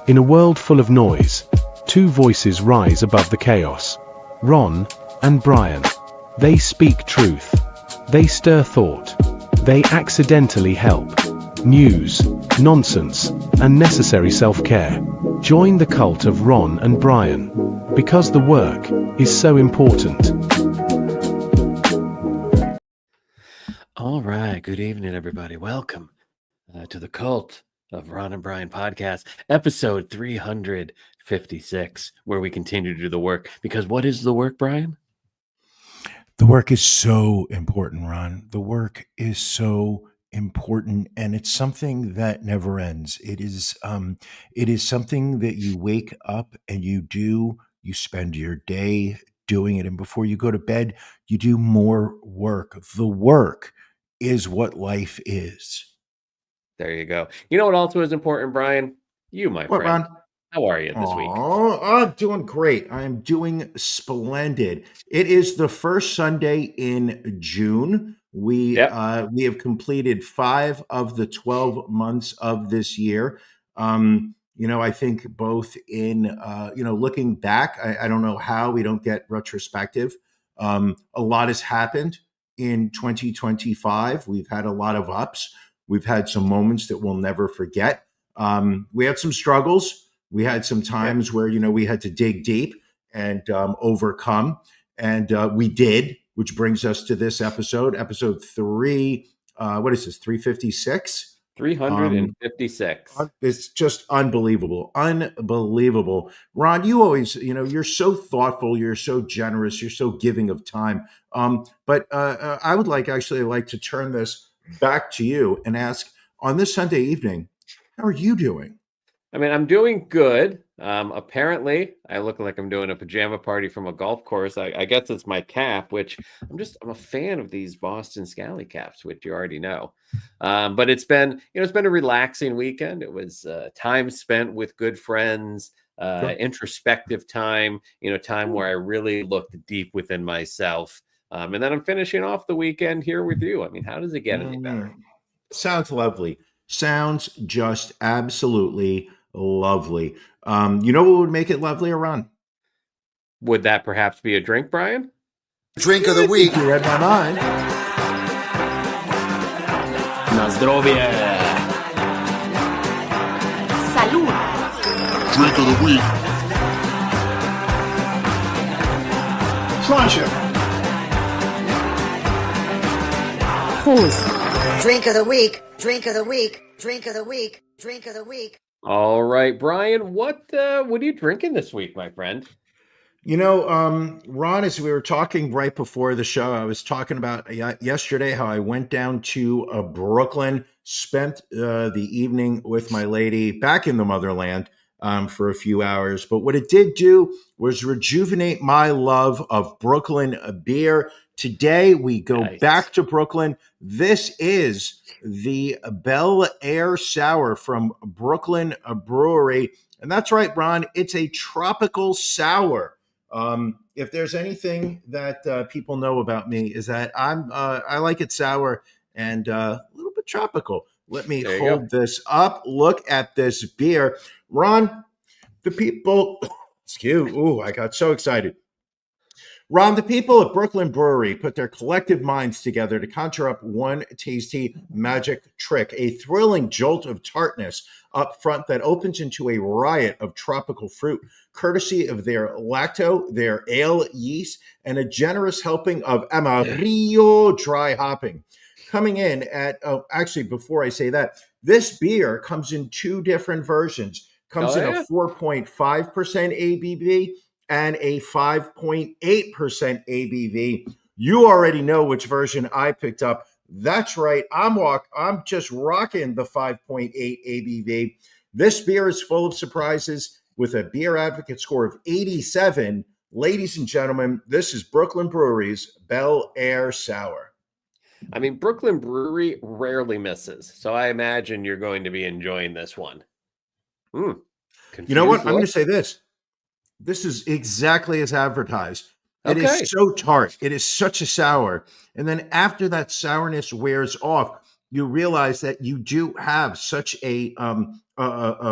In a world full of noise, two voices rise above the chaos. Ron and Brian. They speak truth. They stir thought. They accidentally help. News, nonsense, and necessary self-care. Join the cult of Ron and Brian. Because the work is so important. All right. Good evening, everybody. Welcome to the Cult of Ron and Brian podcast, episode 356, where we continue to do the work. Because what is the work, Brian? The work is so important, Ron. The work is so important, and it's something that never ends. It is something that you wake up and you do. You spend your day doing it, and before you go to bed, you do more work. The work is what life is. There you go. You know what also is important, Brian? You, my What, friend. Ron? How are you this week? Oh, I'm doing great. I'm doing splendid. It is the first Sunday in June. We have completed 5 of the 12 months of this year. I think both in looking back, I don't know how we don't get retrospective. A lot has happened in 2025. We've had a lot of ups. We've had some moments that we'll never forget. We had some struggles. We had some times where, we had to dig deep and overcome. And we did, which brings us to this episode 3. What is this, 356? 356. It's just unbelievable. Unbelievable. Ron, you always, you're so thoughtful. You're so generous. You're so giving of time. But I would like to turn this back to you and ask, on this Sunday evening, how are you doing? I mean, I'm doing good. Apparently, I look like I'm doing a pajama party from a golf course. I guess it's my cap, which I'm a fan of these Boston Scally caps, which you already know. But it's been a relaxing weekend. It was time spent with good friends, introspective time, time where I really looked deep within myself. And then I'm finishing off the weekend here with you. I mean, how does it get any better? Sounds lovely. Sounds just absolutely lovely. You know what would make it lovely, Ron? Would that perhaps be a drink, Brian? Drink of the week. You read my mind. Na zdrowie. Salud. Drink of the week. Plancha. Pause. Drink of the week. Drink of the week. Drink of the week. Drink of the week. All right, Brian, what are you drinking this week, my friend? Ron, as we were talking right before the show, I was talking about yesterday how I went down to Brooklyn, spent the evening with my lady back in the motherland for a few hours. But what it did do was rejuvenate my love of Brooklyn beer. Today, we go back to Brooklyn. This is the Bel Air Sour from Brooklyn Brewery. And that's right, Ron, it's a tropical sour. If there's anything that people know about me is that I like it sour and a little bit tropical. Let me hold this up. Look at this beer. Ron, the people, I got so excited. Ron, the people at Brooklyn Brewery put their collective minds together to conjure up one tasty magic trick, a thrilling jolt of tartness up front that opens into a riot of tropical fruit, courtesy of their lacto, their ale yeast, and a generous helping of Amarillo dry hopping. Coming in at, before I say that, this beer comes in 2 different versions. Comes in a 4.5% ABV and a 5.8% ABV. You already know which version I picked up. That's right. I'm just rocking the 5.8 ABV. This beer is full of surprises with a beer advocate score of 87. Ladies and gentlemen, this is Brooklyn Brewery's Bel Air Sour. I mean, Brooklyn Brewery rarely misses, so I imagine you're going to be enjoying this one. You know what? I'm going to say this. This is exactly as advertised. It is so tart. It is such a sour. And then after that sourness wears off, you realize that you do have such a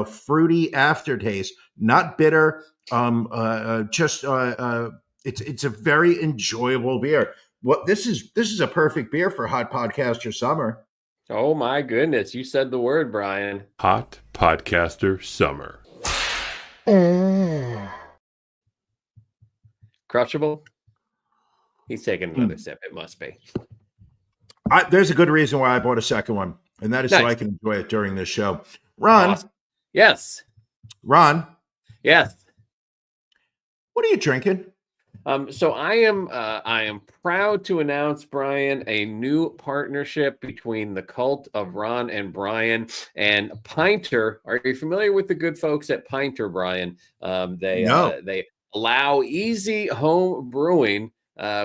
fruity aftertaste, not bitter. It's a very enjoyable beer. What this is a perfect beer for hot podcaster summer. Oh my goodness, you said the word, Brian. Hot podcaster summer. Crushable. He's taking another sip. It must be. There's a good reason why I bought a second one, and that is so Nice. I can enjoy it during this show. Ron, Awesome. Yes. Ron, Yes. what are you drinking? So I am proud to announce, Brian, a new partnership between the Cult of Ron and Brian and Pinter. Are you familiar with the good folks at Pinter, Brian? They allow easy home brewing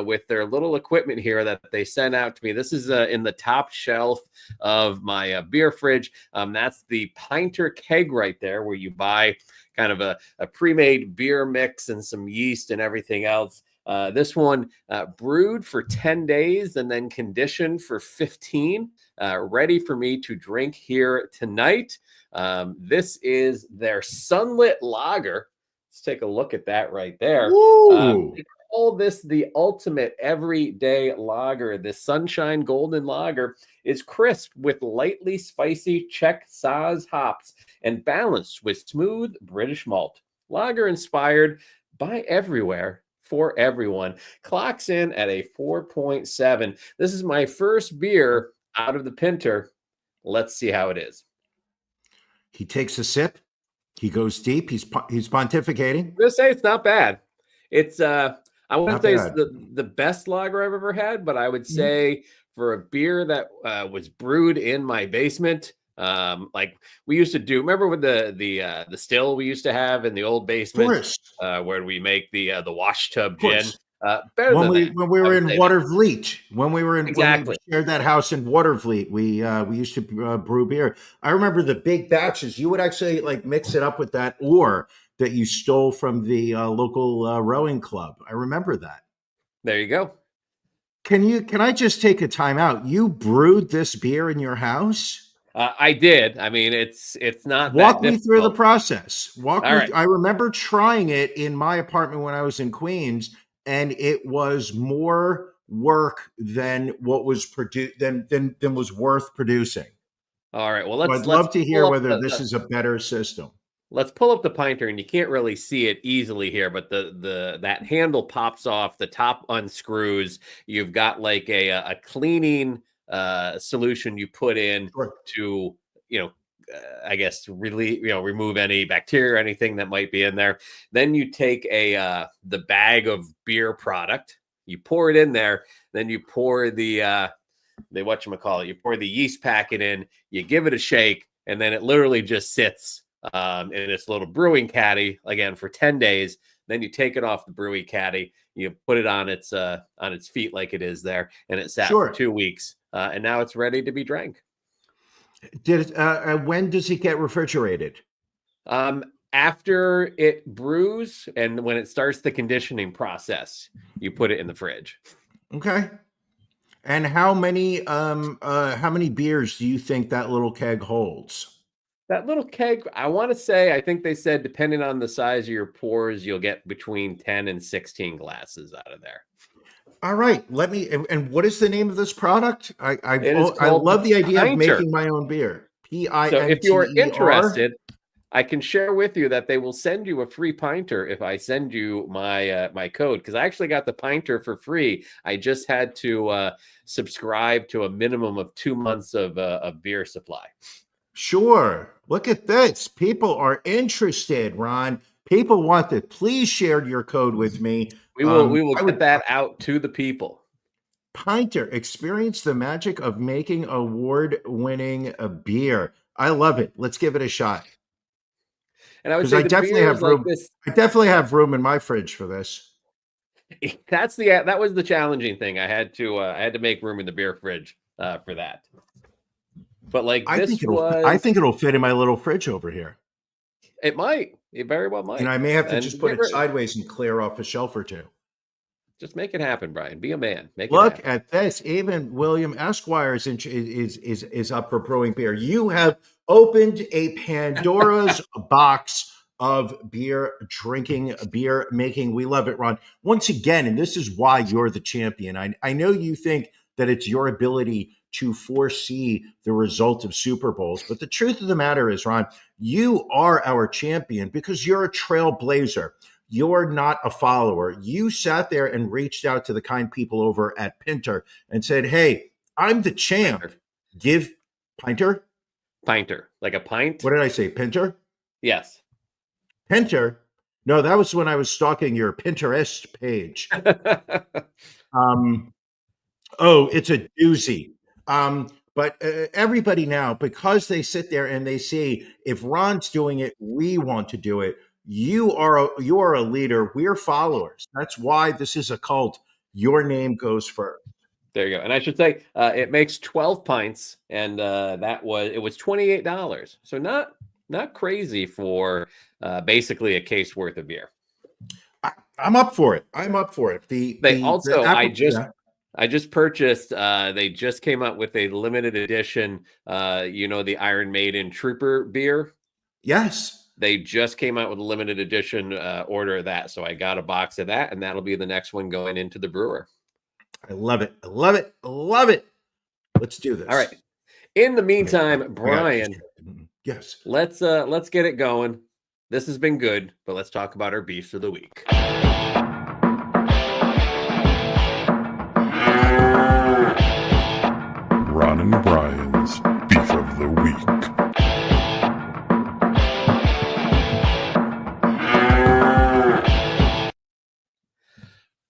with their little equipment here that they sent out to me. This is in the top shelf of my beer fridge. That's the Pinter keg right there, where you buy kind of a pre-made beer mix and some yeast and everything else. This one brewed for 10 days and then conditioned for 15, ready for me to drink here tonight. This is their Sunlit Lager. Let's take a look at that right there. They call this the ultimate everyday lager. The Sunshine Golden Lager is crisp with lightly spicy Czech Saaz hops and balanced with smooth British malt. Lager inspired by everywhere for everyone. Clocks in at a 4.7. This is my first beer out of the Pinter. Let's see how it is. He takes a sip. He goes deep. He's pontificating. I'm gonna say it's not bad. It's I wouldn't Not say it's bad. the best lager I've ever had, but I would say for a beer that was brewed in my basement, like we used to do. Remember with the still we used to have in the old Of basement, course. where we make the wash tub Of gin. course. Better When than we that. when we I were would in say that. Watervliet, when we Exactly. shared that house in Watervliet, we used to brew beer. I remember the big batches. You would actually like mix it up with that ore that you stole from the local rowing club. I remember that. There you go. Can I just take a time out? You brewed this beer in your house? I did. I mean, it's not Walk that me through the difficult. process. All right. I remember trying it in my apartment when I was in Queens, and it was more work than what was produced than was worth producing. All right. Well, So let's I'd love to hear pull up whether this is a better system. Let's pull up the Pinter, and you can't really see it easily here, but that handle pops off, the top unscrews. You've got like a cleaning solution you put in Sure. to, I guess really, remove any bacteria or anything that might be in there. Then you take the bag of beer product, you pour it in there, then you pour the whatchamacallit, you pour the yeast packet in, you give it a shake, and then it literally just sits in its little brewing caddy again for 10 days. Then you take it off the brewing caddy, you put it on its feet like it is there, and it sat Sure. for 2 weeks, and now it's ready to be drank. When does it get refrigerated? After it brews and when it starts the conditioning process, you put it in the fridge. Okay. And how many beers do you think that little keg holds? That little keg, I think they said, depending on the size of your pours, you'll get between 10 and 16 glasses out of there. All right. And what is the name of this product? I It is I called love the idea of Pinter. making my own beer. Pinter. So if you are interested, I can share with you that they will send you a free Pinter if I send you my code, because I actually got the Pinter for free. I just had to subscribe to a minimum of 2 months of beer supply. Sure. Look at this. People are interested, Ron. People want it. Please share your code with me. We will get that out to the people. Pinter, experience the magic of making award-winning beer. I love it. Let's give it a shot. And I would Because say I the definitely beers have room. like this. I definitely have room in my fridge for this. That was the challenging thing. I had to make room in the beer fridge for that. But like I this think it'll fit in my little fridge over here. It might. It very well might. And I may have to And just put get it rid- sideways and clear off a shelf or two. Just make it happen, Brian. Be a man. Make it Look happen. at this. Even William Esquire is up for brewing beer. You have opened a Pandora's box of beer drinking, beer making. We love it, Ron. Once again, and this is why you're the champion. I know you think that it's your ability to foresee the result of Super Bowls, but the truth of the matter is, Ron, you are our champion because you're a trailblazer. You're not a follower. You sat there and reached out to the kind people over at Pinter and said, hey, I'm the champ. Pinter. Give Pinter? Pinter. Like a pint? What did I say? Pinter? Yes. Pinter? No, that was when I was stalking your Pinterest page. Oh, it's a doozy. But everybody now, because they sit there and they see, if Ron's doing it, we want to do it. You are a leader. We're followers. That's why this is a cult. Your name goes first. There you go. And I should say, it makes 12 pints, and it was $28. So not crazy for basically a case worth of beer. I'm up for it. I just purchased. They just came out with a limited edition. The Iron Maiden Trooper beer. Yes. They just came out with a limited edition order of that. So I got a box of that, and that'll be the next one going into the brewer. I love it. I love it. I love it. Let's do this. All right. In the meantime, Brian, yes, let's get it going. This has been good, but let's talk about our beefs of the week. Ron and Brian's Beef of the Week.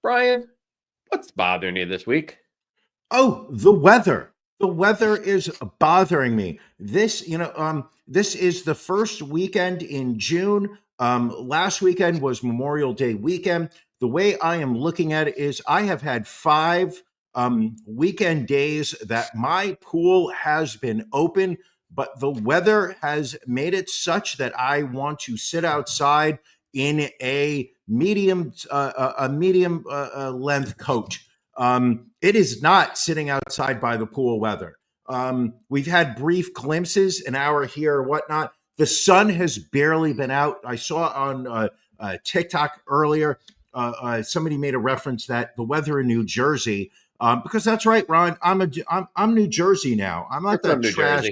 Brian, what's bothering you this week? Oh, the weather. The weather is bothering me. This is the first weekend in June. Last weekend was Memorial Day weekend. The way I am looking at it is I have had 5 weekend days that my pool has been open, but the weather has made it such that I want to sit outside in a medium length coat. It is not sitting outside by the pool weather. We've had brief glimpses, an hour here or whatnot. The sun has barely been out. I saw on TikTok earlier, somebody made a reference that the weather in New Jersey, because that's right, Ron. I'm New Jersey now. I'm not that trash.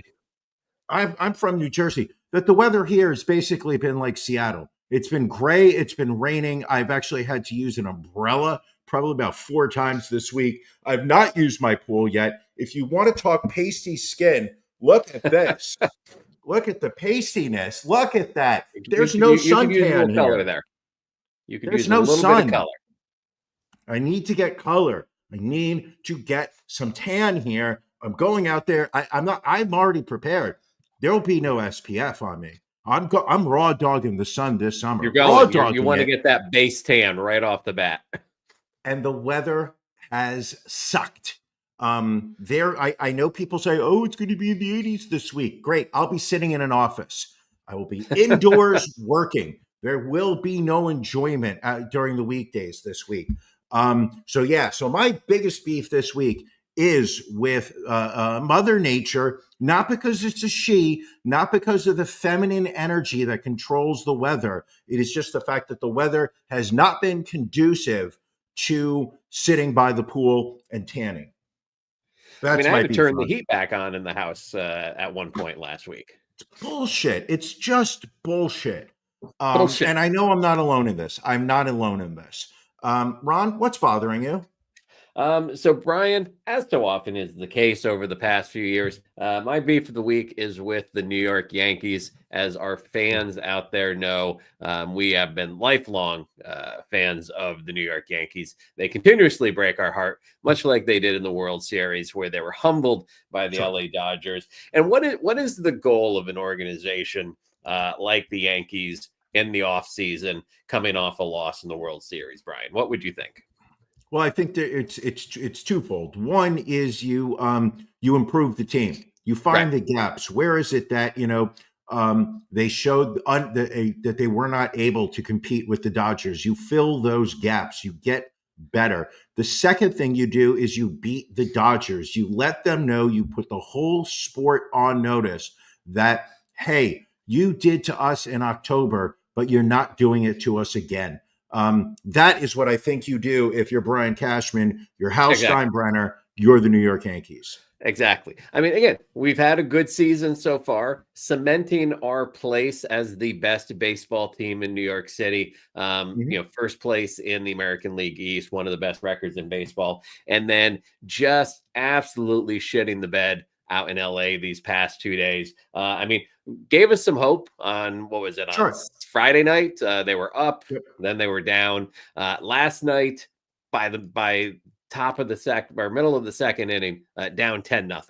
I'm from New Jersey. That the weather here has basically been like Seattle. It's been gray. It's been raining. I've actually had to use an umbrella probably about 4 times this week. I've not used my pool yet. If you want to talk pasty skin, look at this. Look at the pastiness. Look at that. There's no suntan here. Color there. You can There's use no a little sun. bit of color. I need to get color. I need to get some tan here. I'm going out there. I'm already prepared. There will be no SPF on me. I'm raw dogging the sun this summer. You're going. You want to get that base tan right off the bat. And the weather has sucked. I know people say, oh, it's going to be in the 80s this week. Great. I'll be sitting in an office. I will be indoors working. There will be no enjoyment during the weekdays this week. So my biggest beef this week is with Mother Nature, not because it's a she, not because of the feminine energy that controls the weather. It is just the fact that the weather has not been conducive to sitting by the pool and tanning. I had to turn the heat back on in the house at one point last week. It's bullshit. It's just bullshit. And I know I'm not alone in this. I'm not alone in this. Ron, what's bothering you? So Brian, as so often is the case over the past few years, my beef of the week is with the New York Yankees. As our fans out there know, we have been lifelong fans of the New York Yankees. They continuously break our heart, much like they did in the World Series, where they were humbled by the LA Dodgers. And what is the goal of an organization like the Yankees in the offseason, coming off a loss in the World Series, Brian? What would you think? Well, I think that it's twofold. One is you improve the team. You find the gaps. Where is it that they showed that they were not able to compete with the Dodgers? You fill those gaps. You get better. The second thing you do is you beat the Dodgers. You let them know, you put the whole sport on notice that, hey, you did to us in October, but you're not doing it to us again. That is what I think you do if you're Brian Cashman, you're Hal Exactly. Steinbrenner, you're the New York Yankees. Exactly. I mean, again, we've had a good season so far, cementing our place as the best baseball team in New York City. First place in the American League East, one of the best records in baseball, and then just absolutely shitting the bed out in LA these past 2 days. Gave us some hope on what was it on Friday night? They were up, then they were down. Last night, by top of the second or middle of the second inning, down 10-0.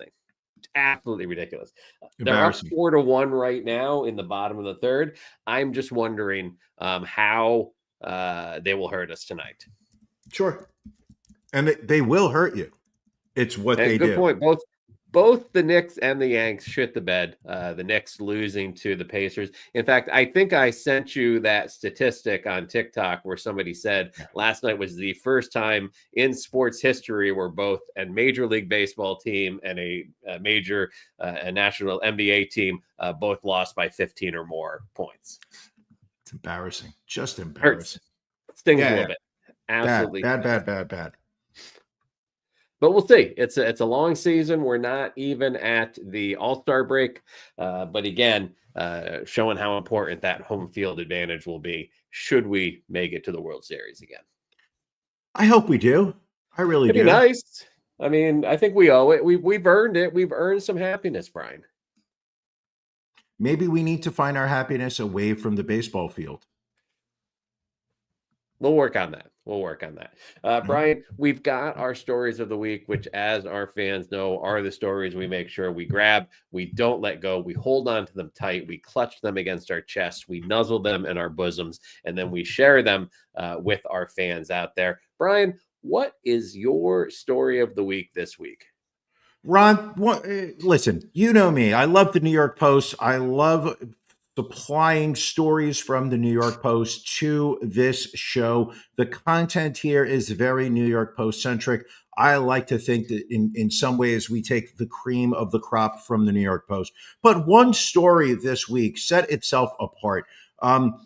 Absolutely ridiculous. They're up 4-1 right now in the bottom of the third. I'm just wondering how they will hurt us tonight. Sure. And they will hurt you. It's what they do. Good point. Both the Knicks and the Yanks shit the bed. The Knicks losing to the Pacers. In fact, I think I sent you that statistic on TikTok where somebody said last night was the first time in sports history where both a Major League Baseball team and a major a national NBA team both lost by 15 or more points. It's embarrassing. Just embarrassing. Stings a little bit. Absolutely bad. But we'll see. It's a long season. We're not even at the All-Star break. But again, showing how important that home field advantage will be should we make it to the World Series again. I hope we do. I really do. It'd be nice. I mean, I think we owe it. We've earned it. We've earned some happiness, Brian. Maybe we need to find our happiness away from the baseball field. We'll work on that. Brian, we've got our stories of the week, which, as our fans know, are the stories we make sure we grab. We don't let go. We hold on to them tight. We clutch them against our chests. We nuzzle them in our bosoms, and then we share them with our fans out there. Brian, what is your story of the week this week? Ron, listen, you know me. I love the New York Post. I love supplying stories from the New York Post to this show. The content here is very New York Post centric. I like to think that in some ways we take the cream of the crop from the New York Post. But one story this week set itself apart.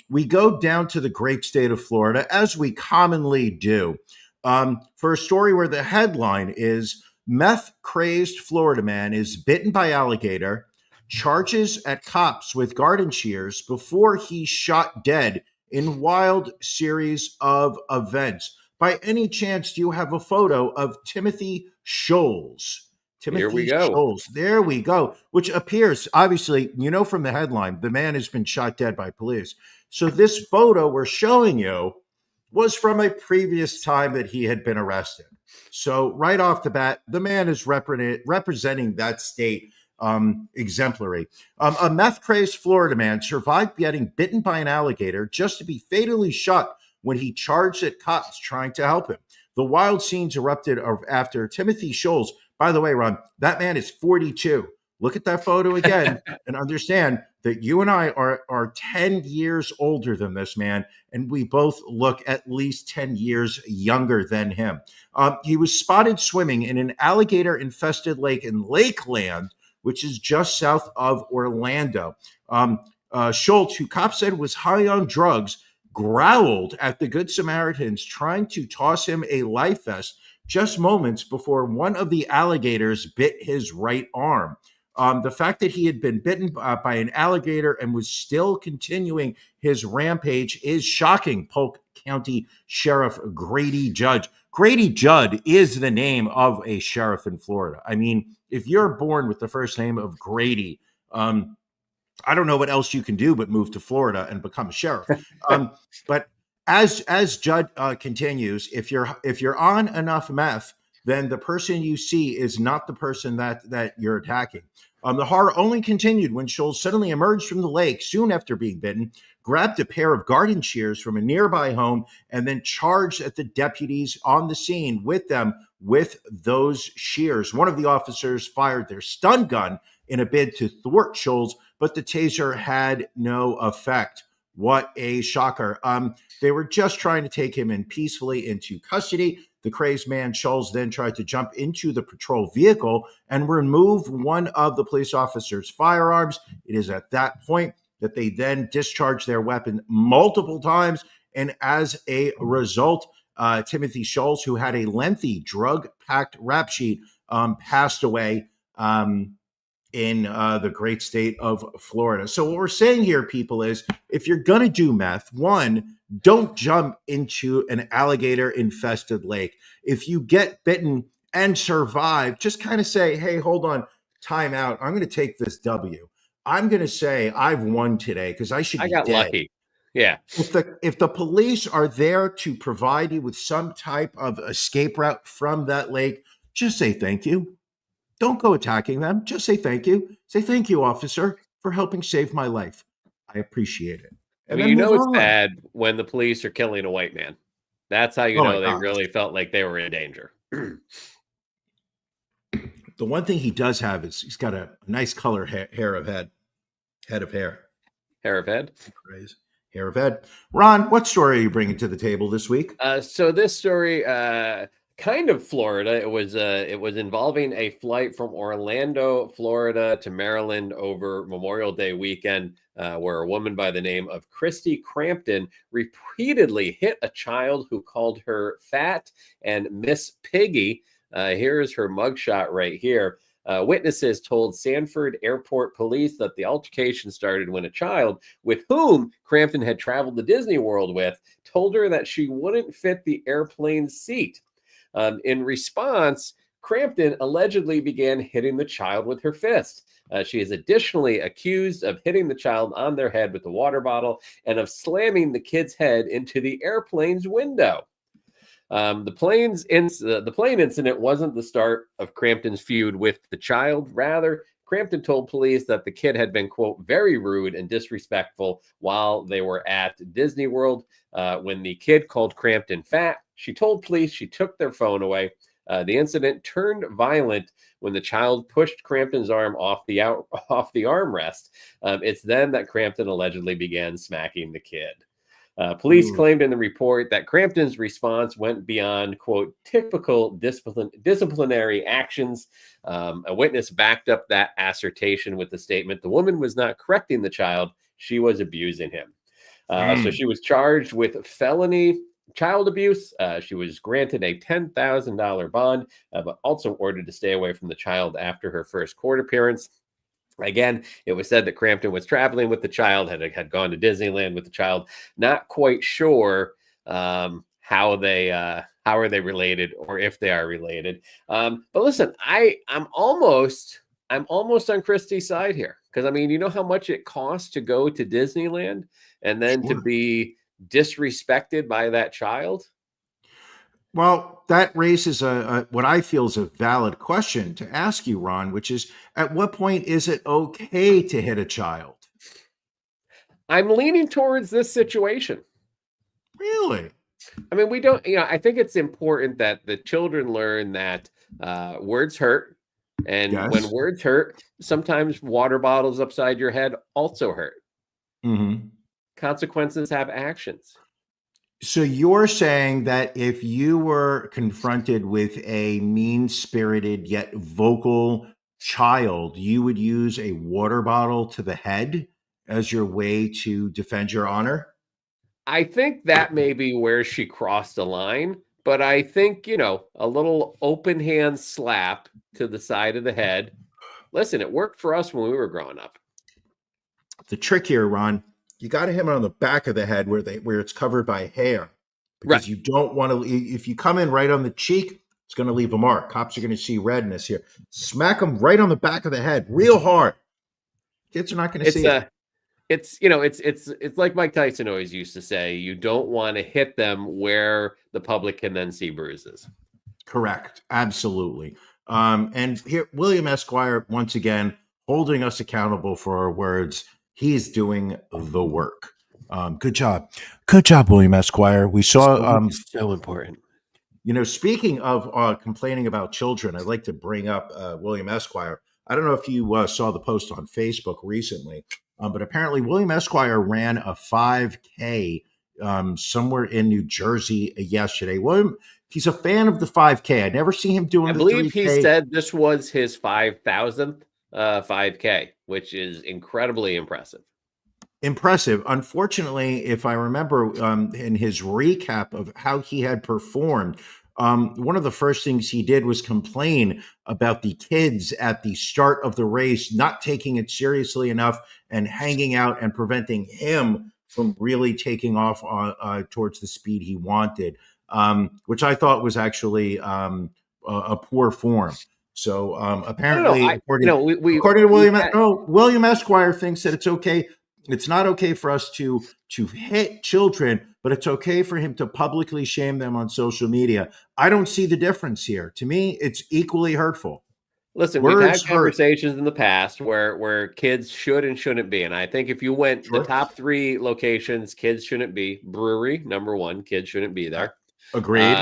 We go down to the great state of Florida, as we commonly do, for a story where the headline is meth-crazed Florida man is bitten by alligator, charges at cops with garden shears before he's shot dead in wild series of events. By any chance, do you have a photo of Timothy Scholes? Here we go. Scholes. There we go. Which appears, obviously, from the headline, the man has been shot dead by police. So this photo we're showing you was from a previous time that he had been arrested. So right off the bat, the man is representing that state exemplary. A meth-crazed Florida man survived getting bitten by an alligator just to be fatally shot when he charged at cops trying to help him. The wild scenes erupted after Timothy Scholes. By the way, Ron, that man is 42. Look at that photo again and understand that you and I are 10 years older than this man, and we both look at least 10 years younger than him. He was spotted swimming in an alligator-infested lake in Lakeland, which is just south of Orlando. Schultz, who cops said was high on drugs, growled at the Good Samaritans trying to toss him a life vest just moments before one of the alligators bit his right arm. The fact that he had been bitten by an alligator and was still continuing his rampage is shocking, Polk County Sheriff Grady Judd. Grady Judd is the name of a sheriff in Florida. I mean, if you're born with the first name of Grady, I don't know what else you can do but move to Florida and become a sheriff. But as Judd continues, if you're on enough meth, then the person you see is not the person that you're attacking. The horror only continued when Scholes suddenly emerged from the lake soon after being bitten, grabbed a pair of garden shears from a nearby home, and then charged at the deputies on the scene with those shears. One of the officers fired their stun gun in a bid to thwart Scholes, but the taser had no effect. What a shocker. They were just trying to take him in peacefully into custody. The crazed man, Schultz, then tried to jump into the patrol vehicle and remove one of the police officer's firearms. It is at that point that they then discharged their weapon multiple times. And as a result, Timothy Schultz, who had a lengthy drug-packed rap sheet, passed away in the great state of Florida. So what we're saying here, people, is if you're going to do meth, one, don't jump into an alligator-infested lake. If you get bitten and survive, just kind of say, hey, hold on, time out. I'm going to take this W. I'm going to say I've won today because I should be got dead. lucky. Yeah. If the police are there to provide you with some type of escape route from that lake, just say thank you. Don't go attacking them. Just say thank you. Say thank you, officer, for helping save my life. I appreciate it. I mean, you know it's bad when the police are killing a white man. That's how you know they really felt like they were in danger. The one thing he does have is he's got a nice color head of head. Head of hair. Hair of head? Hair of head. Ron, what story are you bringing to the table this week? So this story, kind of Florida. It was involving a flight from Orlando, Florida to Maryland over Memorial Day weekend, where a woman by the name of Christy Crampton repeatedly hit a child who called her fat and Miss Piggy. Here's her mugshot right here. Witnesses told Sanford Airport police that the altercation started when a child with whom Crampton had traveled to Disney World with told her that she wouldn't fit the airplane seat. In response, Crampton allegedly began hitting the child with her fist. She is additionally accused of hitting the child on their head with a water bottle and of slamming the kid's head into the airplane's window. The plane incident wasn't the start of Crampton's feud with the child. Rather, Crampton told police that the kid had been, quote, very rude and disrespectful while they were at Disney World. When the kid called Crampton fat, she told police she took their phone away. The incident turned violent when the child pushed Crampton's arm off the armrest. It's then that Crampton allegedly began smacking the kid. Police claimed in the report that Crampton's response went beyond, quote, typical disciplinary actions. A witness backed up that assertion with the statement, the woman was not correcting the child, she was abusing him. So she was charged with felony child abuse. She was granted a $10,000 bond, but also ordered to stay away from the child after her first court appearance. Again, it was said that Crampton was traveling with the child, had gone to Disneyland with the child. Not quite sure how are they related or if they are related. But listen, I'm almost on Christy's side here, because I mean, you know how much it costs to go to Disneyland and then to be disrespected by that child. Well, that raises what I feel is a valid question to ask you, Ron, which is, at what point is it okay to hit a child? I'm leaning towards this situation. Really? I mean, we don't, I think it's important that the children learn that words hurt. And when words hurt, sometimes water bottles upside your head also hurt. Mm-hmm. Consequences have actions. So you're saying that if you were confronted with a mean-spirited yet vocal child, you would use a water bottle to the head as your way to defend your honor? I think that may be where she crossed the line, but I think, a little open hand slap to the side of the head. Listen, it worked for us when we were growing up. The trick here, Ron, you got to hit them on the back of the head where it's covered by hair, because you don't want to. If you come in right on the cheek, it's going to leave a mark. Cops are going to see redness here. Smack them right on the back of the head, real hard. Kids are not going to see it. It's like Mike Tyson always used to say: you don't want to hit them where the public can then see bruises. Correct, absolutely. And here, William Esquire once again holding us accountable for our words. He's doing the work. Good job. Good job, William Esquire. We saw so important. Speaking of complaining about children, I'd like to bring up William Esquire. I don't know if you saw the post on Facebook recently, but apparently William Esquire ran a 5K somewhere in New Jersey yesterday. William, he's a fan of the 5K. I never see him doing I the believe 3K. he said this was his 5,000th 5K, which is incredibly impressive. Impressive. Unfortunately, if I remember in his recap of how he had performed, one of the first things he did was complain about the kids at the start of the race not taking it seriously enough and hanging out and preventing him from really taking off towards the speed he wanted, which I thought was actually a poor form. So apparently, according to William Esquire thinks that it's okay. It's not okay for us to hit children, but it's okay for him to publicly shame them on social media. I don't see the difference here. To me, it's equally hurtful. Listen, we've had conversations in the past where kids should and shouldn't be. And I think if you went the top 3 locations, kids shouldn't be. Brewery, number 1, kids shouldn't be there. Agreed.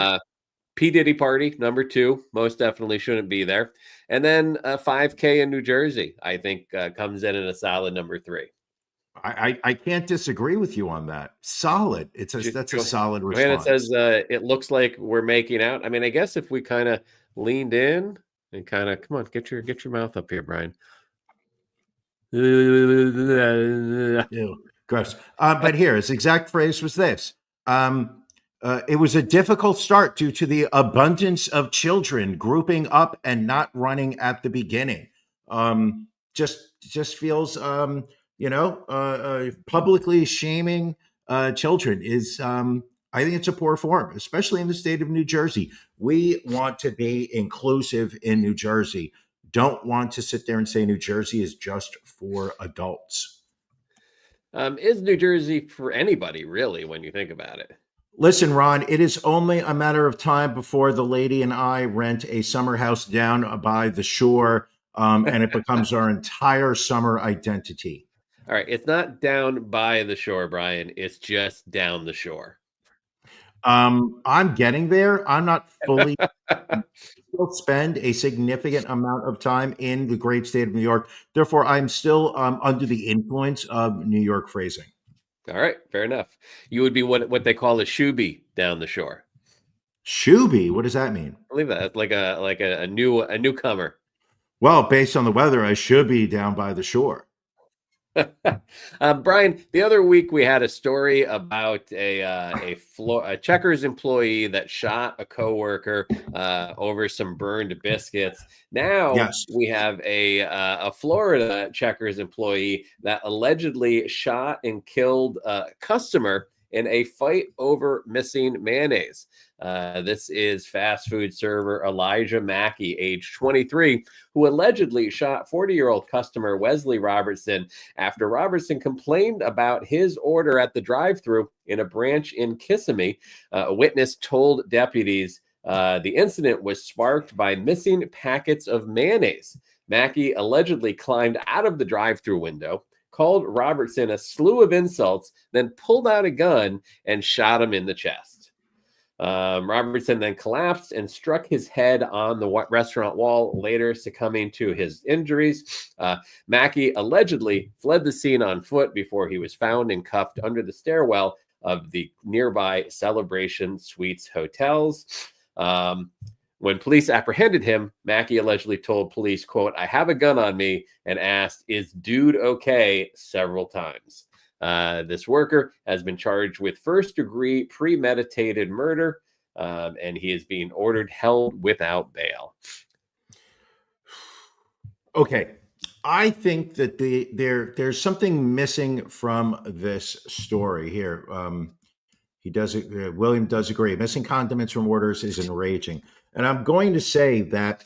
P. Diddy party, number 2, most definitely shouldn't be there. And then 5K in New Jersey, I think comes in a solid number 3. I can't disagree with you on that. Solid. That's a solid response. And it says it looks like we're making out. I mean, I guess if we kind of leaned in and kind of come on, get your mouth up here, Brian. Ew, gross. But here, his exact phrase was this. It was a difficult start due to the abundance of children grouping up and not running at the beginning. Just feels publicly shaming children is, I think it's a poor form, especially in the state of New Jersey. We want to be inclusive in New Jersey. Don't want to sit there and say New Jersey is just for adults. Is New Jersey for anybody, really, when you think about it? Listen, Ron, it is only a matter of time before the lady and I rent a summer house down by the shore, and it becomes our entire summer identity. All right, it's not down by the shore, Brian. It's just down the shore. I'm getting there. I'm not fully. Still spend a significant amount of time in the great state of New York. Therefore, I'm still under the influence of New York phrasing. All right, fair enough. You would be what they call a shoebie down the shore. Shoebie? What does that mean? I believe that like a newcomer. Well, based on the weather, I should be down by the shore. Brian, the other week we had a story about a Checkers employee that shot a coworker over some burned biscuits. Now we have a Florida Checkers employee that allegedly shot and killed a customer in a fight over missing mayonnaise. This is fast food server Elijah Mackey, age 23, who allegedly shot 40-year-old customer Wesley Robertson after Robertson complained about his order at the drive-thru in a branch in Kissimmee. A witness told deputies the incident was sparked by missing packets of mayonnaise. Mackey allegedly climbed out of the drive-thru window, called Robertson a slew of insults, then pulled out a gun and shot him in the chest. Robertson then collapsed and struck his head on the restaurant wall, later succumbing to his injuries. Mackey allegedly fled the scene on foot before he was found and cuffed under the stairwell of the nearby Celebration Suites hotels. When police apprehended him, Mackey allegedly told police, quote, "I have a gun on me," and asked, "Is dude okay?" several times. This worker has been charged with first-degree premeditated murder, and he is being ordered held without bail. Okay. I think that there's something missing from this story here. William does agree. Missing condiments from orders is enraging. And I'm going to say that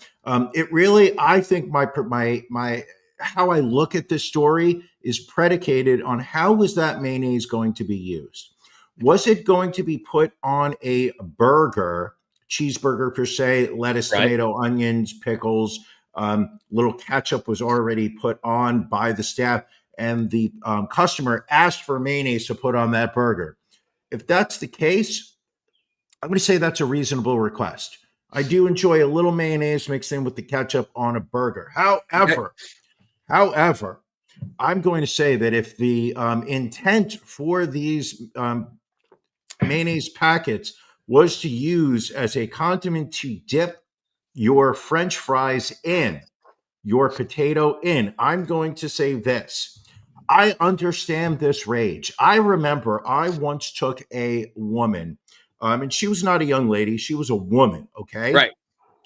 it really, I think my how I look at this story is predicated on how was that mayonnaise going to be used? Was it going to be put on a burger, cheeseburger per se, lettuce, tomato, onions, pickles, little ketchup was already put on by the staff, and the customer asked for mayonnaise to put on that burger? If that's the case, I'm going to say that's a reasonable request. I do enjoy a little mayonnaise mixed in with the ketchup on a burger. However, I'm going to say that if the intent for these mayonnaise packets was to use as a condiment to dip your French fries in, your potato in, I'm going to say this. I understand this rage. I remember I once took a woman, and she was not a young lady, she was a woman, okay? Right.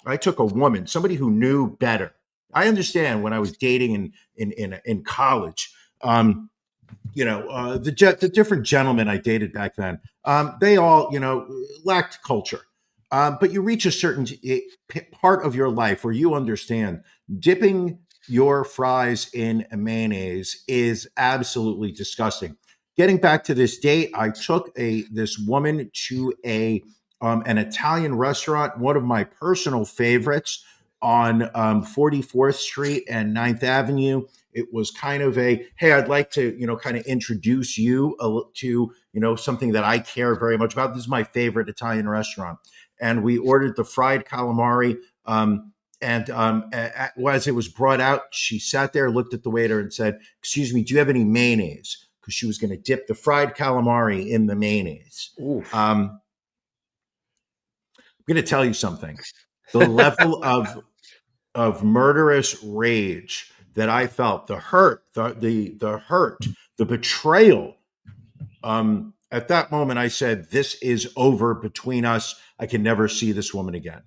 I took a woman, somebody who knew better. I understand when I was dating in college. The different gentlemen I dated back then, they all, lacked culture. But you reach a certain part of your life where you understand dipping your fries in mayonnaise is absolutely disgusting. Getting back to this date, I took this woman to an Italian restaurant, one of my personal favorites on 44th Street and 9th Avenue. It was kind of hey, I'd like to, kind of introduce you to, something that I care very much about. This is my favorite Italian restaurant. And we ordered the fried calamari. As it was brought out, she sat there, looked at the waiter and said, "Excuse me, do you have any mayonnaise?" Because she was going to dip the fried calamari in the mayonnaise. I'm going to tell you something. The level of murderous rage that I felt, the hurt, the hurt, the betrayal. At that moment, I said, "This is over between us. I can never see this woman again."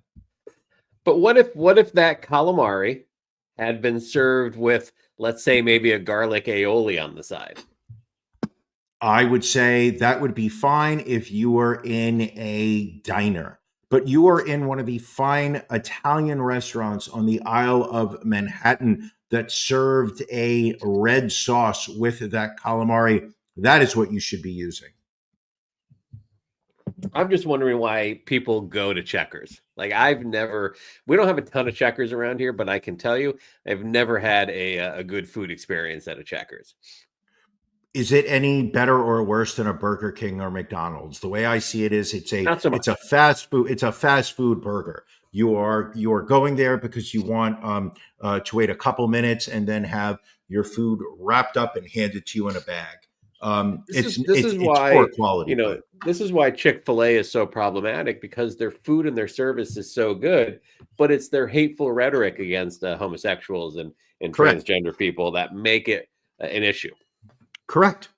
But what if that calamari had been served with, let's say, maybe a garlic aioli on the side? I would say that would be fine if you were in a diner, but you are in one of the fine Italian restaurants on the Isle of Manhattan that served a red sauce with that calamari. That is what you should be using. I'm just wondering why people go to Checkers. Like we don't have a ton of Checkers around here, but I can tell you, I've never had a good food experience at a Checkers. Is it any better or worse than a Burger King or McDonald's? The way I see it is Not so much. it's a fast food burger. You are going there because you want to wait a couple minutes and then have your food wrapped up and handed to you in a bag. This is why, poor quality. this is why Chick-fil-A is so problematic, because their food and their service is so good, but it's their hateful rhetoric against homosexuals and transgender people that make it an issue. Correct.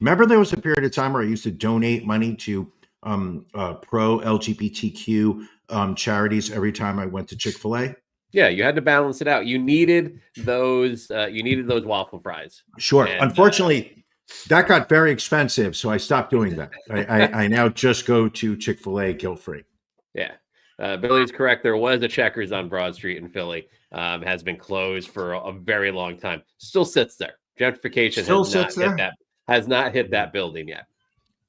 Remember, there was a period of time where I used to donate money to pro LGBTQ charities every time I went to Chick-fil-A. Yeah, you had to balance it out. You needed those. You needed those waffle fries. Sure. And, unfortunately, that got very expensive, so I stopped doing that. I now just go to Chick-fil-A guilt-free. Yeah, Billy's correct. There was a Checkers on Broad Street in Philly. Has been closed for a very long time. Still sits there. Gentrification has not hit that building yet.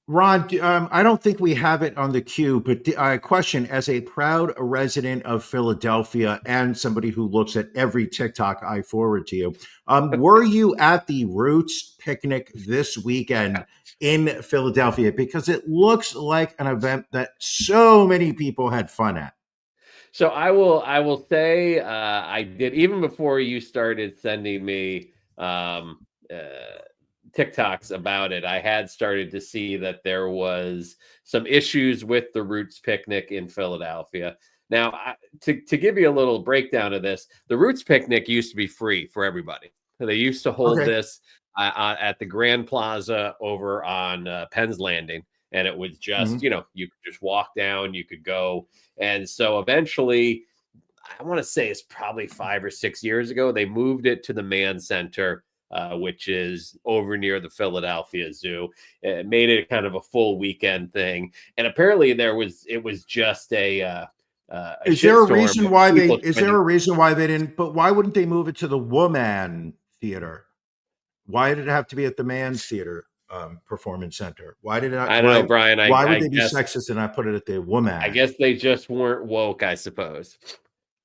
Ron, I don't think we have it on the queue, but question, as a proud resident of Philadelphia and somebody who looks at every TikTok I forward to you, were you at the Roots picnic this weekend in Philadelphia? Because it looks like an event that so many people had fun at. So I will say I did, even before you started sending me TikToks about it. I had started to see that there was some issues with the Roots picnic in Philadelphia. Now, to give you a little breakdown of this, the Roots picnic used to be free for everybody. They used to hold this at the Grand Plaza over on Penn's Landing. And it was just, you could just walk down, you could go. And so eventually, I want to say it's probably 5 or 6 years ago, they moved it to the Mann Center, which is over near the Philadelphia Zoo. It made it kind of a full weekend thing. And apparently it was just is there a reason why they didn't, but why wouldn't they move it to the Woman Theater? Why did it have to be at the Man's Theater Performance Center? Why did I don't know, Brian. Why would they be sexist and not put it at the Woman? I guess they just weren't woke, I suppose.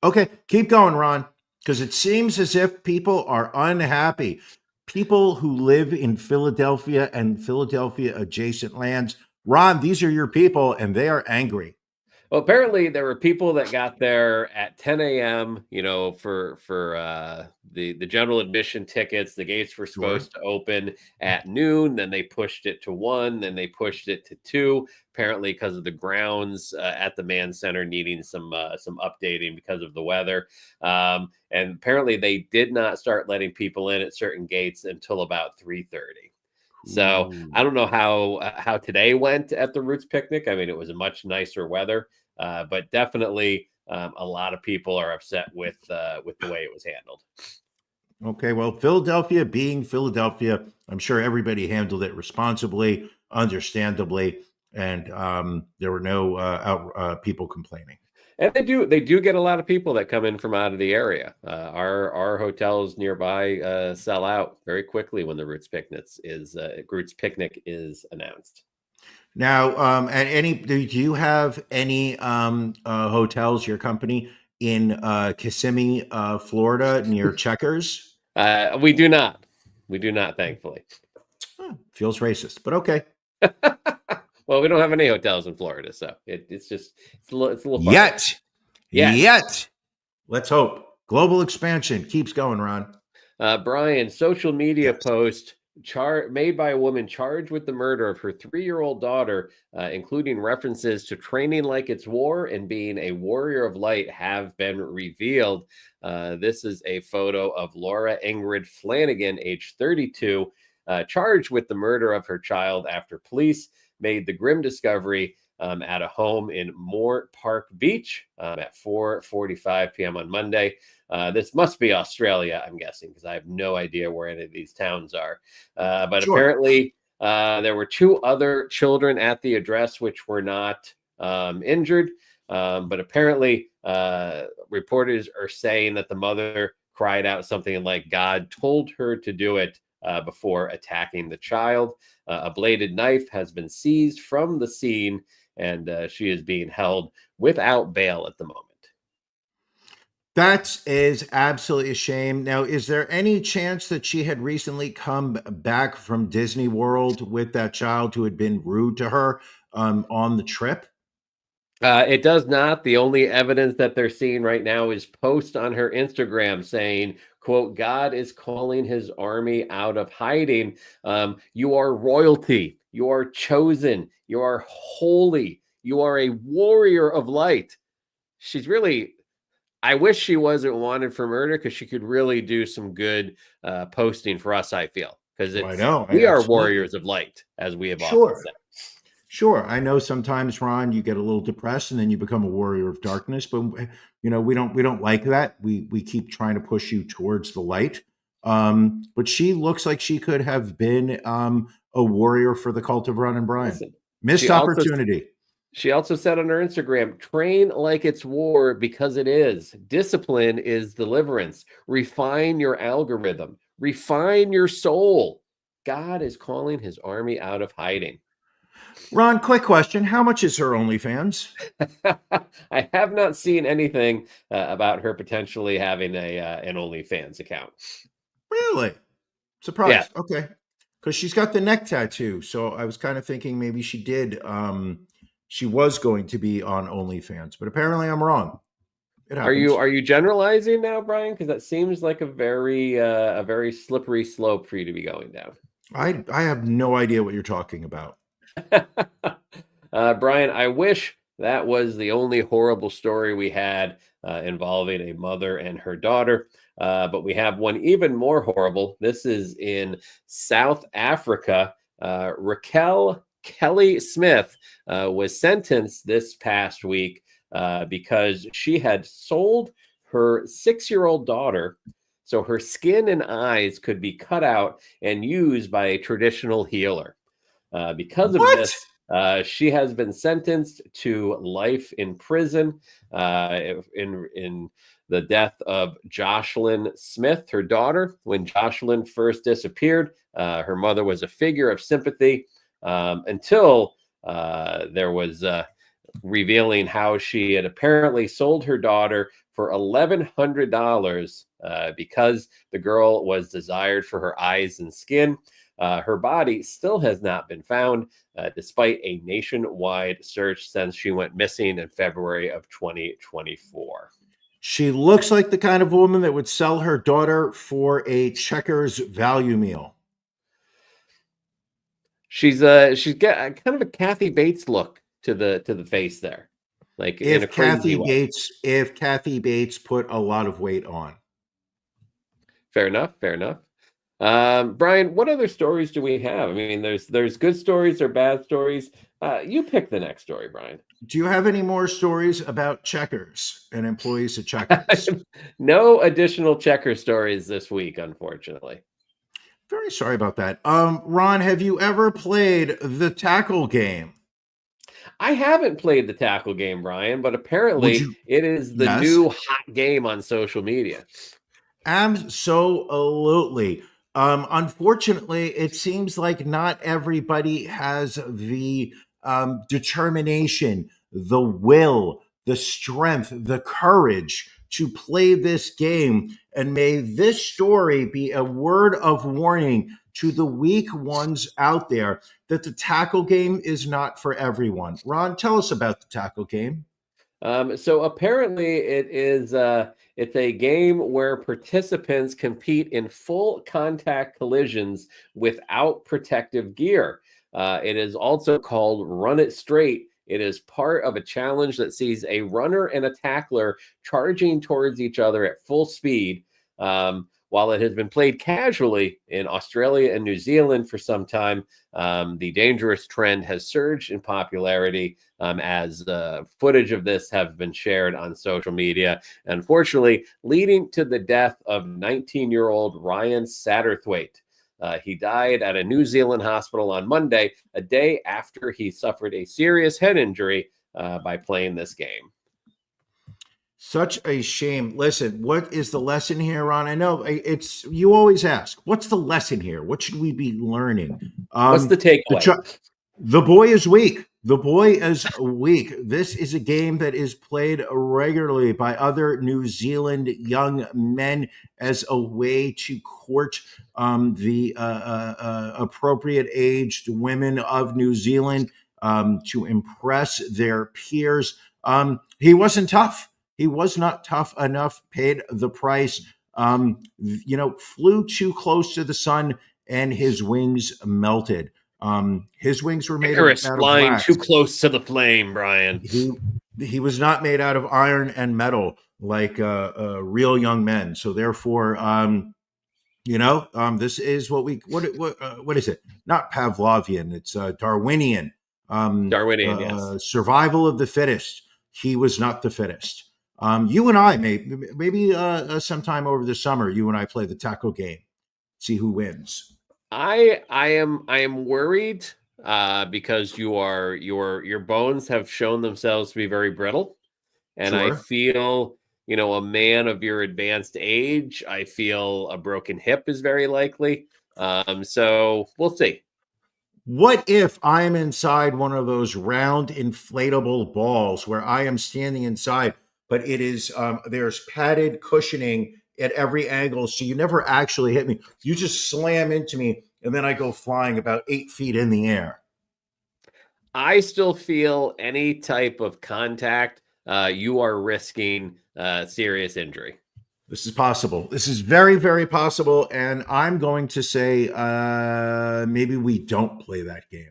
Okay, keep going, Ron, because it seems as if people are unhappy. People who live in Philadelphia and Philadelphia adjacent lands, Ron, these are your people, and they are angry. Well, apparently there were people that got there at 10 a.m., for the general admission tickets. The gates were Sure. supposed to open at noon, then they pushed it to 1, then they pushed it to 2, apparently because of the grounds at the Man Center needing some updating because of the weather. And apparently they did not start letting people in at certain gates until about 3:30. So I don't know how today went at the Roots picnic. I mean, it was a much nicer weather, but definitely a lot of people are upset with the way it was handled. Okay, well, Philadelphia being Philadelphia, I'm sure everybody handled it responsibly, understandably, and there were no people complaining. And they do get a lot of people that come in from out of the area. Our hotels nearby sell out very quickly when the Roots picnic is announced. Now, at any do you have any hotels, your company in Kissimmee, Florida, near Checkers? We do not. We do not, thankfully. Feels racist, but okay. Well, we don't have any hotels in Florida, so it's a little far. Yet. Let's hope. Global expansion keeps going, Ron. Brian, social media Yes. post made by a woman charged with the murder of her 3-year-old daughter, including references to training like it's war and being a warrior of light, have been revealed. This is a photo of Laura Ingrid Flanagan, age 32, charged with the murder of her child after police made the grim discovery at a home in Moore Park Beach at 4:45 p.m. on Monday. This must be Australia, I'm guessing, because I have no idea where any of these towns are. But Sure. apparently there were 2 other children at the address which were not injured. But apparently reporters are saying that the mother cried out something like, "God told her to do it," before attacking the child. A bladed knife has been seized from the scene, and she is being held without bail at the moment. That is absolutely a shame. Now, is there any chance that she had recently come back from Disney World with that child who had been rude to her on the trip? It does not. The only evidence that they're seeing right now is post on her Instagram saying, quote, "God is calling his army out of hiding. You are royalty. You are chosen. You are holy. You are a warrior of light." I wish she wasn't wanted for murder, because she could really do some good posting for us, I feel, because Oh, I know. we are Absolutely. warriors of light, as we have often Sure. said. Sure. I know sometimes, Ron, you get a little depressed and then you become a warrior of darkness, but we don't like that. We keep trying to push you towards the light. But she looks like she could have been a warrior for the cult of Ron and Brian. Listen, Missed she also opportunity. She also said on her Instagram, "Train like it's war, because it is. Discipline is deliverance. Refine your algorithm. Refine your soul. God is calling his army out of hiding." Ron, quick question. How much is her OnlyFans? I have not seen anything about her potentially having an OnlyFans account. Really? Yeah. Surprised. Okay. Because she's got the neck tattoo. So I was kind of thinking maybe she did. She was going to be on OnlyFans, but apparently I'm wrong. It Are happens. you generalizing now, Brian? Because that seems like a very slippery slope for you to be going down. I have no idea what you're talking about. Brian, I wish that was the only horrible story we had involving a mother and her daughter. But we have one even more horrible. This is in South Africa. Raquel Kelly Smith was sentenced this past week because she had sold her 6-year-old daughter so her skin and eyes could be cut out and used by a traditional healer. Because of What? this, she has been sentenced to life in prison in the death of Jocelyn Smith, her daughter. When Jocelyn first disappeared, her mother was a figure of sympathy until there was revealing how she had apparently sold her daughter for $1,100 Because the girl was desired for her eyes and skin, her body still has not been found, despite a nationwide search since she went missing in February of 2024. She looks like the kind of woman that would sell her daughter for a Checkers value meal. She's got kind of a Kathy Bates look to the face there, like in a crazy way. If Kathy Bates put a lot of weight on. Fair enough. Fair enough. Brian, what other stories do we have? I mean, there's good stories or bad stories. You pick the next story, Brian. Do you have any more stories about Checkers and employees at Checkers? No additional Checker stories this week, unfortunately. Very sorry about that. Ron, have you ever played the tackle game? I haven't played the tackle game, Brian, but apparently it is the new hot game on social media. Absolutely. Unfortunately, it seems like not everybody has the determination, the will, the strength, the courage to play this game. And may this story be a word of warning to the weak ones out there that the tackle game is not for everyone. Ron, tell us about the tackle game. So apparently it is it's a game where participants compete in full contact collisions without protective gear. It is also called Run It Straight. It is part of a challenge that sees a runner and a tackler charging towards each other at full speed. While it has been played casually in Australia and New Zealand for some time, the dangerous trend has surged in popularity as footage of this have been shared on social media, unfortunately leading to the death of 19-year-old Ryan Satterthwaite. He died at a New Zealand hospital on Monday, a day after he suffered a serious head injury by playing this game. Such a shame. Listen, what is the lesson here, Ron? I know it's you always ask, what's the lesson here? What should we be learning? What's the takeaway? The boy is weak. The boy is weak. This is a game that is played regularly by other New Zealand young men as a way to court the appropriate aged women of New Zealand, to impress their peers. He wasn't tough. He was not tough enough, paid the price, flew too close to the sun and his wings melted. His wings were made out of flying wax. Too close to the flame, Brian. He was not made out of iron and metal like real young men. So therefore, this is what is it? Not Pavlovian. It's Darwinian. Darwinian, yes. Survival of the fittest. He was not the fittest. You and I maybe sometime over the summer, you and I play the tackle game. See who wins. I am worried because your bones have shown themselves to be very brittle, and Sure. I feel a man of your advanced age. I feel a broken hip is very likely. So we'll see. What if I am inside one of those round inflatable balls where I am standing inside, but it is there's padded cushioning at every angle, so you never actually hit me. You just slam into me, and then I go flying about 8 feet in the air. I still feel any type of contact, you are risking serious injury. This is possible. This is very, very possible, and I'm going to say maybe we don't play that game.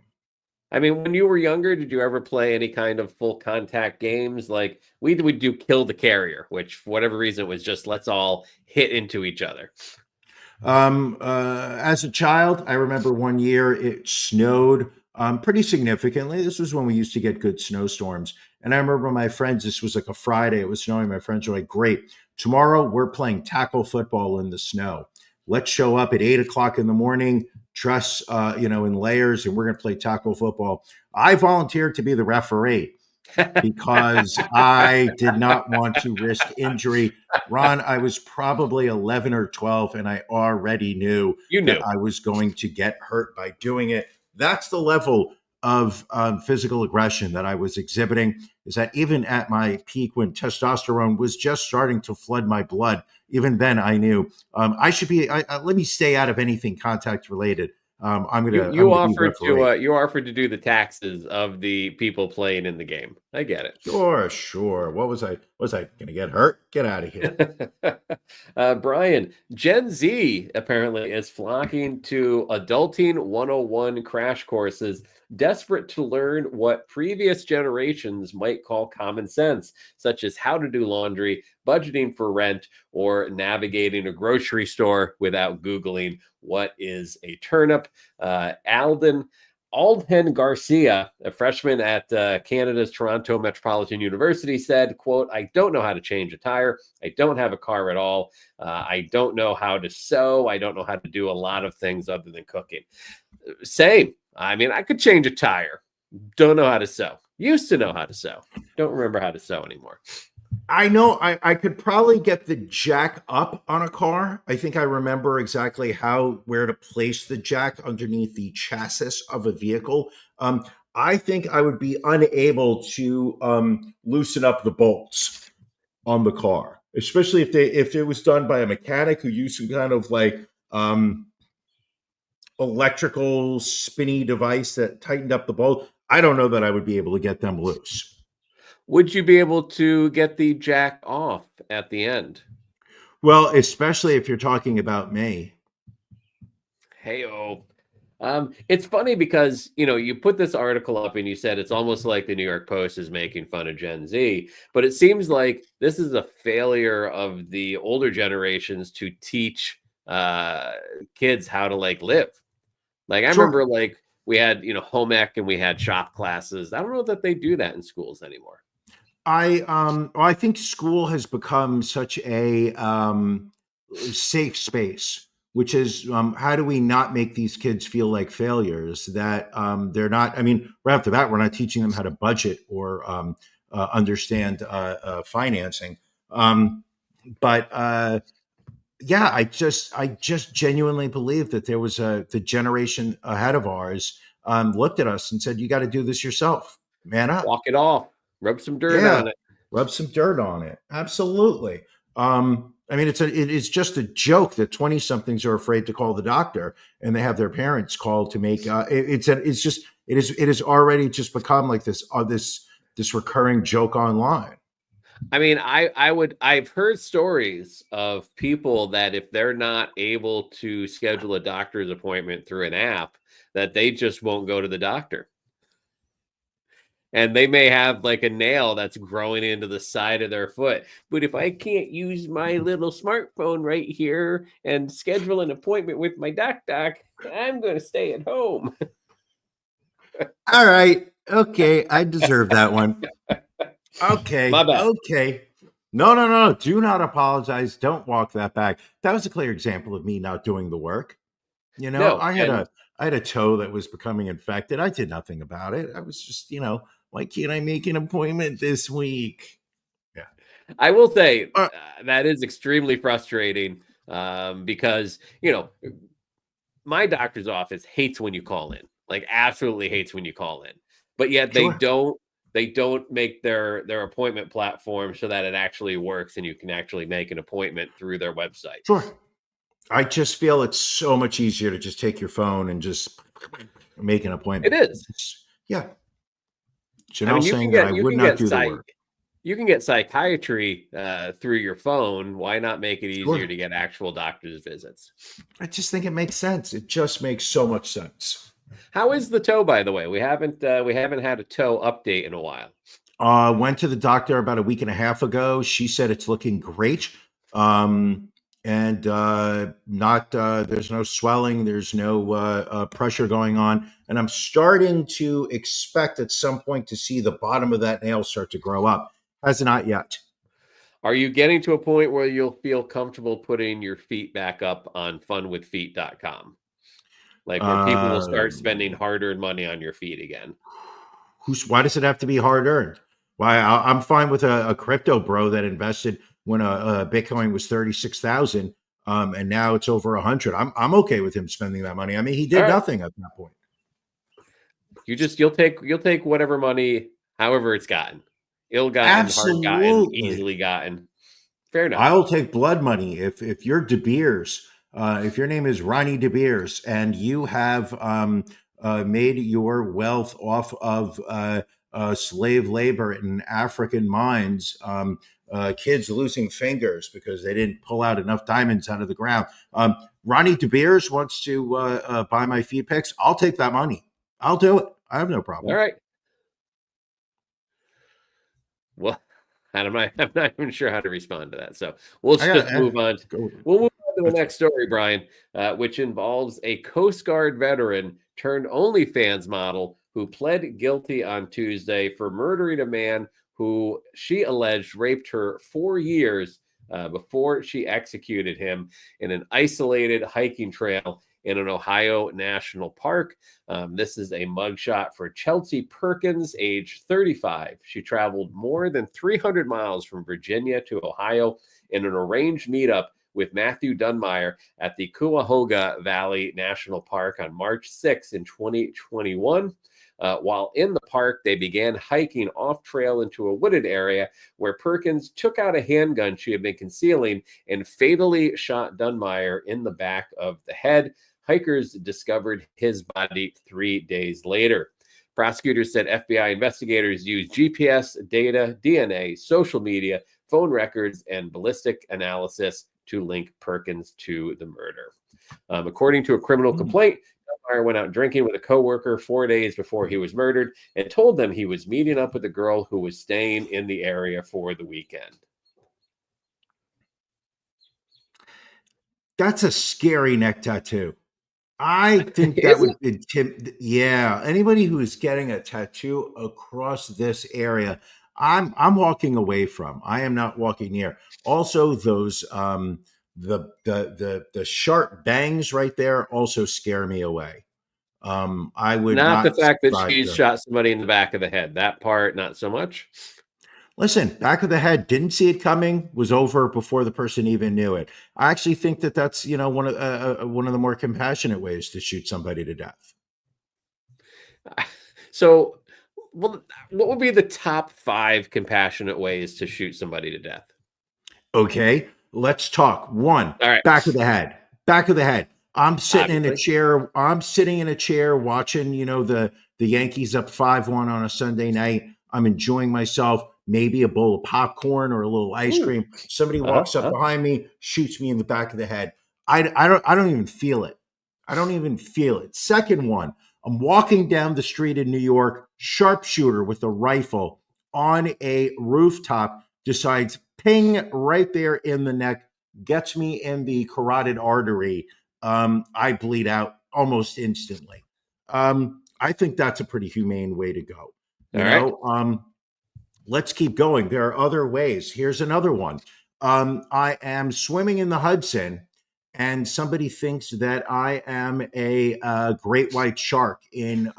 I mean, when you were younger, did you ever play any kind of full contact games? Like we would do Kill the Carrier, which for whatever reason it was just let's all hit into each other. As a child, I remember one year it snowed pretty significantly. This was when we used to get good snowstorms. And I remember my friends, this was like a Friday, it was snowing. My friends were like, great, tomorrow we're playing tackle football in the snow. Let's show up at 8:00 in the morning, dress, in layers, and we're going to play tackle football. I volunteered to be the referee because I did not want to risk injury. Ron, I was probably 11 or 12, and I already knew that I was going to get hurt by doing it. That's the level of physical aggression that I was exhibiting, is that even at my peak when testosterone was just starting to flood my blood, even then I knew I should be. Let me stay out of anything contact related. I'm You gonna be offered referee. to do the taxes of the people playing in the game. I get it. Sure. What was I? Was I gonna get hurt? Get out of here. Brian, Gen Z apparently is flocking to Adulting 101 crash courses, desperate to learn what previous generations might call common sense, such as how to do laundry, budgeting for rent, or navigating a grocery store without Googling what is a turnip. Alden Garcia, a freshman at Canada's Toronto Metropolitan University, said, quote, "I don't know how to change a tire. I don't have a car at all. I don't know how to sew. I don't know how to do a lot of things other than cooking." Same. I mean, I could change a tire. Don't know how to sew. Used to know how to sew. Don't remember how to sew anymore. I know I could probably get the jack up on a car. I think I remember exactly where to place the jack underneath the chassis of a vehicle. I think I would be unable to loosen up the bolts on the car, especially if it was done by a mechanic who used some kind of like electrical spinny device that tightened up the bolt. I don't know that I would be able to get them loose. Would you be able to get the jack off at the end? Well, especially if you're talking about me. Hey-oh. It's funny because, you put this article up and you said it's almost like the New York Post is making fun of Gen Z, but it seems like this is a failure of the older generations to teach kids how to live. I remember we had, home ec and we had shop classes. I don't know that they do that in schools anymore. I think school has become such a safe space, which is how do we not make these kids feel like failures that they're not. I mean, right off the bat, we're not teaching them how to budget or understand financing. But yeah, I just genuinely believe that there was the generation ahead of ours looked at us and said, "You got to do this yourself, man up." Walk it off. Rub some dirt Yeah, on it. rub some dirt on it. Absolutely. I mean, it's just a joke that 20 somethings are afraid to call the doctor, and they have their parents call to make. It has already just become like this recurring joke online. I mean, I've heard stories of people that if they're not able to schedule a doctor's appointment through an app, that they just won't go to the doctor. And they may have a nail that's growing into the side of their foot. But if I can't use my little smartphone right here and schedule an appointment with my doc, I'm going to stay at home. All right. Okay. I deserve that one. Okay. My bad. Okay. No. Do not apologize. Don't walk that back. That was a clear example of me not doing the work. No, I had a toe that was becoming infected. I did nothing about it. I was just, why can't I make an appointment this week? Yeah. I will say that is extremely frustrating because, my doctor's office hates when you call in, absolutely hates when you call in, but yet Sure. they don't make their appointment platform so that it actually works and you can actually make an appointment through their website. Sure. I just feel it's so much easier to just take your phone and just make an appointment. It is. Yeah. Janelle saying that I would not do the work. You can get psychiatry through your phone. Why not make it easier to get actual doctor's visits? I just think it makes sense. It just makes so much sense. How is the toe, by the way? We haven't had a toe update in a while. Went to the doctor about a week and a half ago. She said it's looking great. And there's no swelling, there's no pressure going on. And I'm starting to expect at some point to see the bottom of that nail start to grow up. Has not yet. Are you getting to a point where you'll feel comfortable putting your feet back up on funwithfeet.com? Where people will start spending hard-earned money on your feet again. Why does it have to be hard-earned? Why I'm fine with a crypto bro that invested when a Bitcoin was 36,000, and now it's over 100. I'm okay with him spending that money. I mean, he did nothing at that point. You'll take whatever money, however it's gotten, ill-gotten, hard-gotten, easily gotten. Fair enough. I'll take blood money if you're De Beers, if your name is Ronnie De Beers, and you have made your wealth off of slave labor in African mines, kids losing fingers because they didn't pull out enough diamonds out of the ground. Ronnie De Beers wants to buy my feed pics. I'll take that money. I'll do it. I have no problem. All right. Well, I'm not even sure how to respond to that. So we'll just move on. We'll move on to the next story, Brian, which involves a Coast Guard veteran turned OnlyFans model who pled guilty on Tuesday for murdering a man who she alleged raped her 4 years before she executed him in an isolated hiking trail in an Ohio national park. This is a mugshot for Chelsea Perkins, age 35. She traveled more than 300 miles from Virginia to Ohio in an arranged meetup with Matthew Dunmeyer at the Cuyahoga Valley National Park on March 6 in 2021. While in the park, they began hiking off trail into a wooded area where Perkins took out a handgun she had been concealing and fatally shot Dunmeyer in the back of the head. Hikers discovered his body 3 days later. Prosecutors said FBI investigators used GPS data, DNA, social media, phone records, and ballistic analysis to link Perkins to the murder. According to a criminal complaint, Dunmeyer went out drinking with a coworker 4 days before he was murdered and told them he was meeting up with a girl who was staying in the area for the weekend. That's a scary neck tattoo. I think that would yeah. Anybody who is getting a tattoo across this area, I'm walking away from. I am not walking near. Also, those the sharp bangs right there also scare me away. I would not the fact that subscribe she's to- shot somebody in the back of the head. That part, not so much. Listen, back of the head, didn't see it coming, was over before the person even knew it. I actually think that that's one of the more compassionate ways to shoot somebody to death. So, well, what would be the top 5 compassionate ways to shoot somebody to death? Okay, let's talk. 1, All right. back of the head. Back of the head. I'm sitting in a Obviously. chair. I'm sitting in a chair watching, the Yankees up 5-1 on a Sunday night. I'm enjoying myself. Maybe a bowl of popcorn or a little ice cream. Somebody walks up behind me, shoots me in the back of the head. I don't even feel it. I don't even feel it. Second one, I'm walking down the street in New York, sharpshooter with a rifle on a rooftop, decides ping right there in the neck, gets me in the carotid artery. I bleed out almost instantly. I think that's a pretty humane way to go. You know, let's keep going. There are other ways. Here's another one. I am swimming in the Hudson, and somebody thinks that I am a great white shark in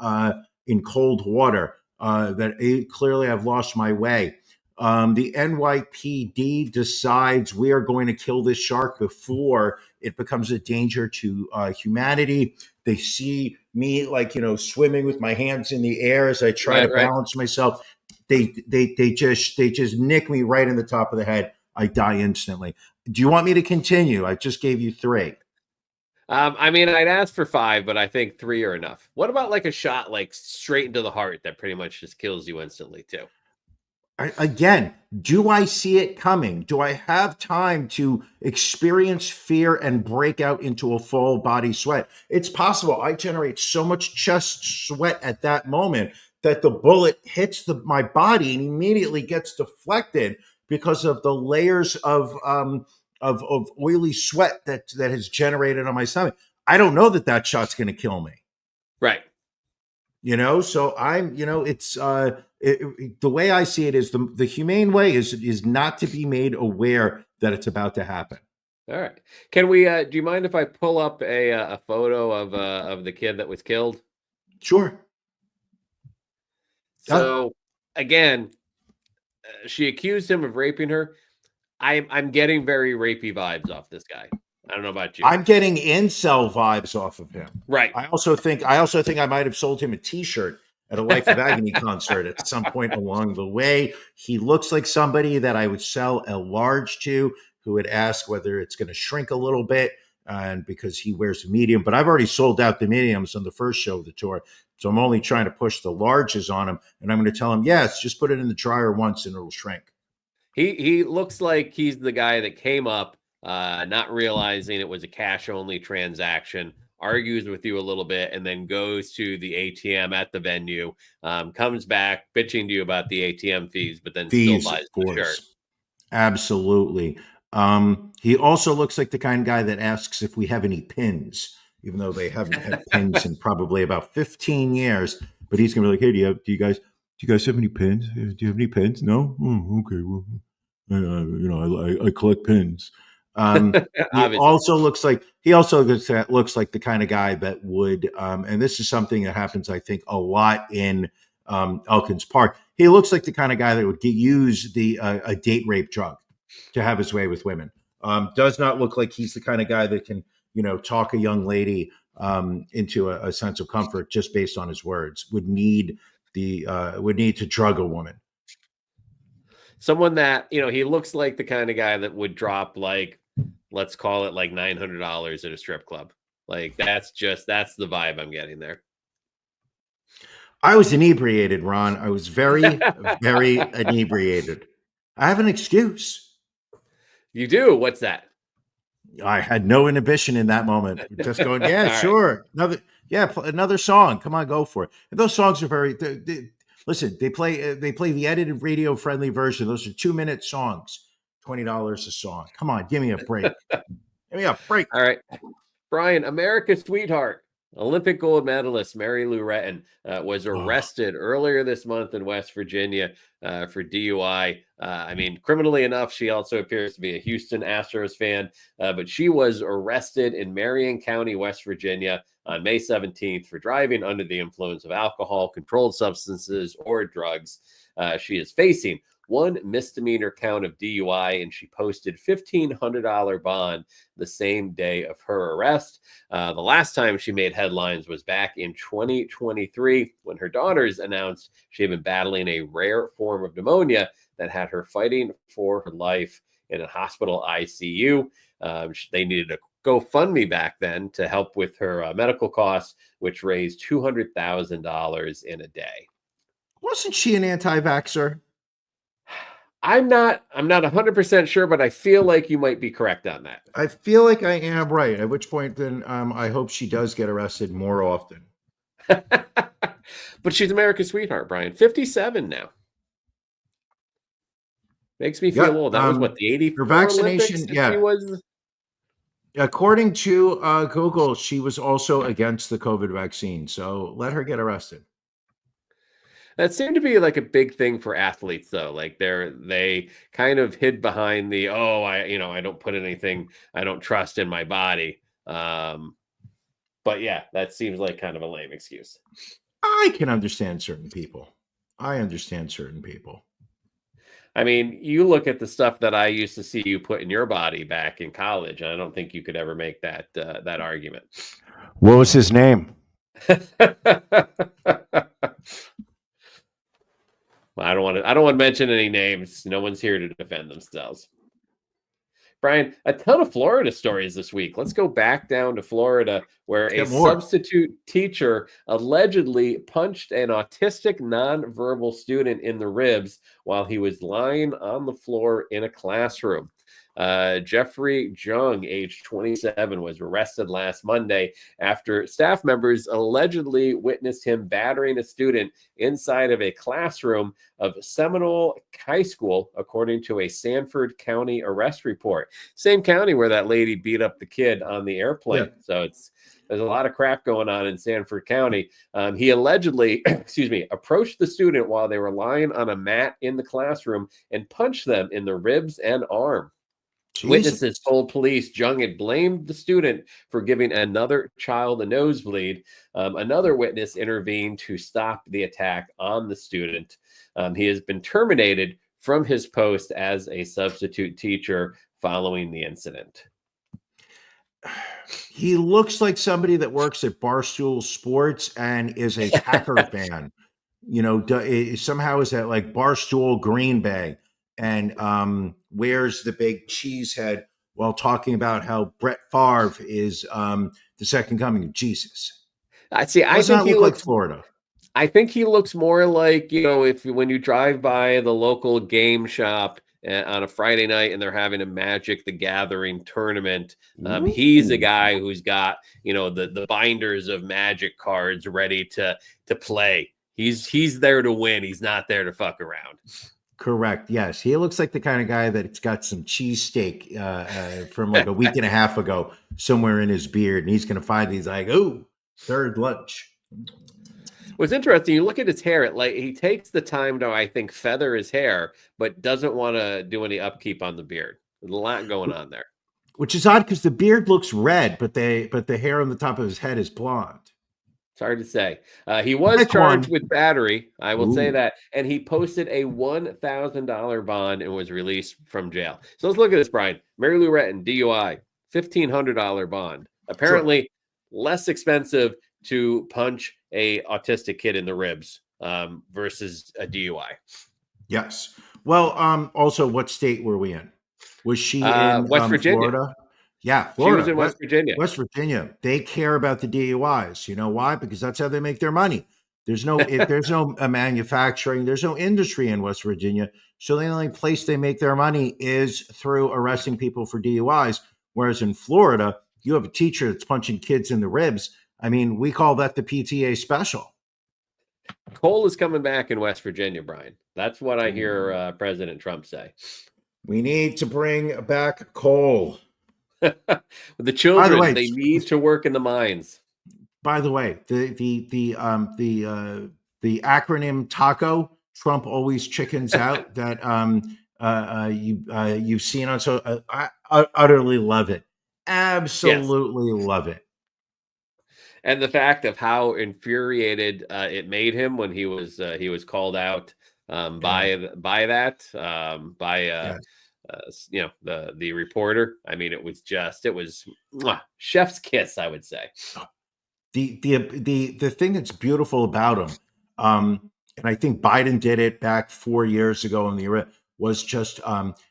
cold water. Clearly I've lost my way. The NYPD decides we are going to kill this shark before it becomes a danger to humanity. They see me swimming with my hands in the air as I try to balance myself. They just nick me right in the top of the head. I die instantly. Do you want me to continue? I just gave you 3. I mean, I'd ask for 5, but I think 3 are enough. What about a shot straight into the heart that pretty much just kills you instantly too? Again, do I see it coming? Do I have time to experience fear and break out into a full body sweat? It's possible. I generate so much chest sweat at that moment that the bullet hits my body and immediately gets deflected because of the layers of oily sweat that has generated on my stomach. I don't know that shot's going to kill me. Right. So I'm, it's the way I see it is the humane way is not to be made aware that it's about to happen. All right. Can we? Do you mind if I pull up a photo of the kid that was killed? Sure. So again, she accused him of raping her. I'm getting very rapey vibes off this guy. I don't know about you. I'm getting incel vibes off of him. Right. I also think I might have sold him a T-shirt at a Life of Agony concert at some point along the way. He looks like somebody that I would sell a large to. who had asked whether it's going to shrink a little bit, and because he wears a medium. But I've already sold out the mediums on the first show of the tour, so I'm only trying to push the larges on him. And I'm going to tell him, yes, just put it in the dryer once and it'll shrink. He looks like he's the guy that came up, not realizing it was a cash only transaction, argues with you a little bit, and then goes to the ATM at the venue, comes back bitching to you about the ATM fees, but then still buys the shirt. Absolutely. He also looks like the kind of guy that asks if we have any pins, even though they haven't had pins in probably about 15 years. But he's gonna be like, "Hey, do you guys have any pins? Do you have any pins? No? Okay. Well, I collect pins." He also looks like the kind of guy that would, and this is something that happens, I think, a lot in Elkins Park. He looks like the kind of guy that would use a date rape drug to have his way with women. Does not look like he's the kind of guy that can, talk a young lady into a sense of comfort just based on his words. Would need to drug a woman. Someone that, he looks like the kind of guy that would drop, like, let's call it like $900 at a strip club. Like, that's the vibe I'm getting there. I was inebriated, Ron. I was very, very inebriated. I have an excuse. You do? What's that? I had no inhibition in that moment. Just going, yeah, sure. Right. Another song. Come on, go for it. And those songs are listen, they play the edited radio friendly version. Those are 2-minute songs, $20 a song. Come on, give me a break. Give me a break. All right. Brian, America's sweetheart, Olympic gold medalist Mary Lou Retton was arrested earlier this month in West Virginia for DUI. Criminally enough, she also appears to be a Houston Astros fan, but she was arrested in Marion County, West Virginia on May 17th for driving under the influence of alcohol, controlled substances, or drugs. She is facing one misdemeanor count of DUI, and she posted $1,500 bond the same day of her arrest. The last time she made headlines was back in 2023 when her daughters announced she had been battling a rare form of pneumonia that had her fighting for her life in a hospital ICU. They needed a GoFundMe back then to help with her medical costs, which raised $200,000 in a day. Wasn't she an anti-vaxxer? I'm not 100% sure, but I feel like you might be correct on that. I feel like I am right, at which point then I hope she does get arrested more often. But she's America's sweetheart, Brian. 57 now. Makes me feel old. That was what, the 84 her vaccination, Olympics yeah. She was... According to Google, she was also against the COVID vaccine. So let her get arrested. That seemed to be like a big thing for athletes, though. Like they kind of hid behind the, I don't put anything I don't trust in my body. But yeah, that seems like kind of a lame excuse. I can understand certain people. You look at the stuff that I used to see you put in your body back in college, and I don't think you could ever make that argument. What was his name? I don't want to mention any names. No one's here to defend themselves. Brian, a ton of Florida stories this week. Let's go back down to Florida, where a substitute teacher allegedly punched an autistic nonverbal student in the ribs while he was lying on the floor in a classroom. Jeffrey Jung, age 27, was arrested last Monday after staff members allegedly witnessed him battering a student inside of a classroom of Seminole High School, according to a Sanford County arrest report. Same county where that lady beat up the kid on the airplane. Yeah. So there's a lot of crap going on in Sanford County. He allegedly, approached the student while they were lying on a mat in the classroom and punched them in the ribs and arm. Jesus. Witnesses told police Jung had blamed the student for giving another child a nosebleed. Another witness intervened to stop the attack on the student. He has been terminated from his post as a substitute teacher following the incident. He looks like somebody that works at Barstool Sports and is a Packer fan. Somehow is at like Barstool Green Bay. And wears the big cheese head while talking about how Brett Favre is the second coming of Jesus. I see. Does not look like Florida. I think he looks more like, if when you drive by the local game shop on a Friday night and they're having a Magic the Gathering tournament, he's a guy who's got, the binders of Magic cards ready to play. He's there to win. He's not there to fuck around. Correct. Yes. He looks like the kind of guy that's got some cheesesteak from like a week and a half ago somewhere in his beard. And he's going to find these like, oh, third lunch. What's interesting, you look at his hair, he takes the time to, I think, feather his hair, but doesn't want to do any upkeep on the beard. There's a lot going on there. Which is odd because the beard looks red, but the hair on the top of his head is blonde. It's hard to say. He was charged with battery, I will say that, and he posted a $1,000 bond and was released from jail. So let's look at this, Brian. Mary Lou Retton, DUI, $1,500 bond. Apparently less expensive to punch a autistic kid in the ribs versus a DUI. Yes. Well, also, what state were we in? Was she in West Virginia? Florida? Yeah, Florida. She was in West Virginia. West Virginia. They care about the DUIs. You know why? Because that's how they make their money. There's no manufacturing. There's no industry in West Virginia. So the only place they make their money is through arresting people for DUIs. Whereas in Florida, you have a teacher that's punching kids in the ribs. I mean, we call that the PTA special. Cole is coming back in West Virginia, Brian. That's what I hear President Trump say. We need to bring back coal. The children, they need to work in the mines. By the way, the acronym TACO, Trump always chickens out. That you've seen on, so I utterly love it. Absolutely love it. And the fact of how infuriated it made him when he was called out by the reporter. I mean, it was chef's kiss, I would say. The thing that's beautiful about him, and I think Biden did it back 4 years ago in the era, was just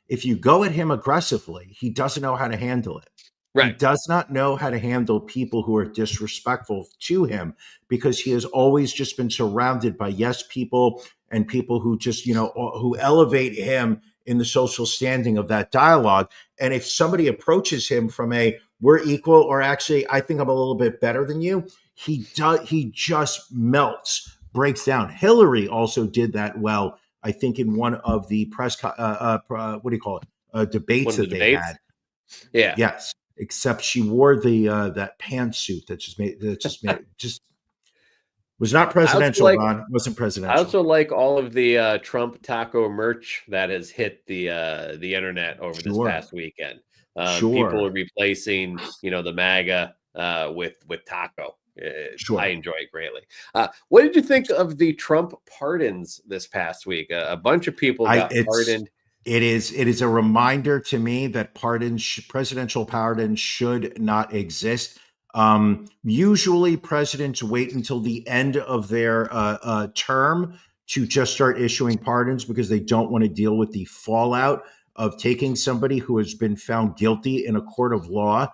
if you go at him aggressively, he doesn't know how to handle it. Right. He does not know how to handle people who are disrespectful to him because he has always just been surrounded by yes people and people who just, who elevate him in the social standing of that dialogue. And if somebody approaches him from we're equal, or actually, I think I'm a little bit better than you, he just melts, breaks down. Hillary also did that well, I think, in one of the press, debates that they had. Yeah. Yes. Except she wore that pantsuit that just was not presidential. Ron, wasn't presidential. I also like all of the Trump taco merch that has hit the internet over this past weekend. People are replacing the MAGA with taco. I enjoy it greatly. What did you think of the Trump pardons this past week? A bunch of people got pardoned. It is a reminder to me that presidential pardons should not exist. Usually presidents wait until the end of their term to just start issuing pardons because they don't want to deal with the fallout of taking somebody who has been found guilty in a court of law,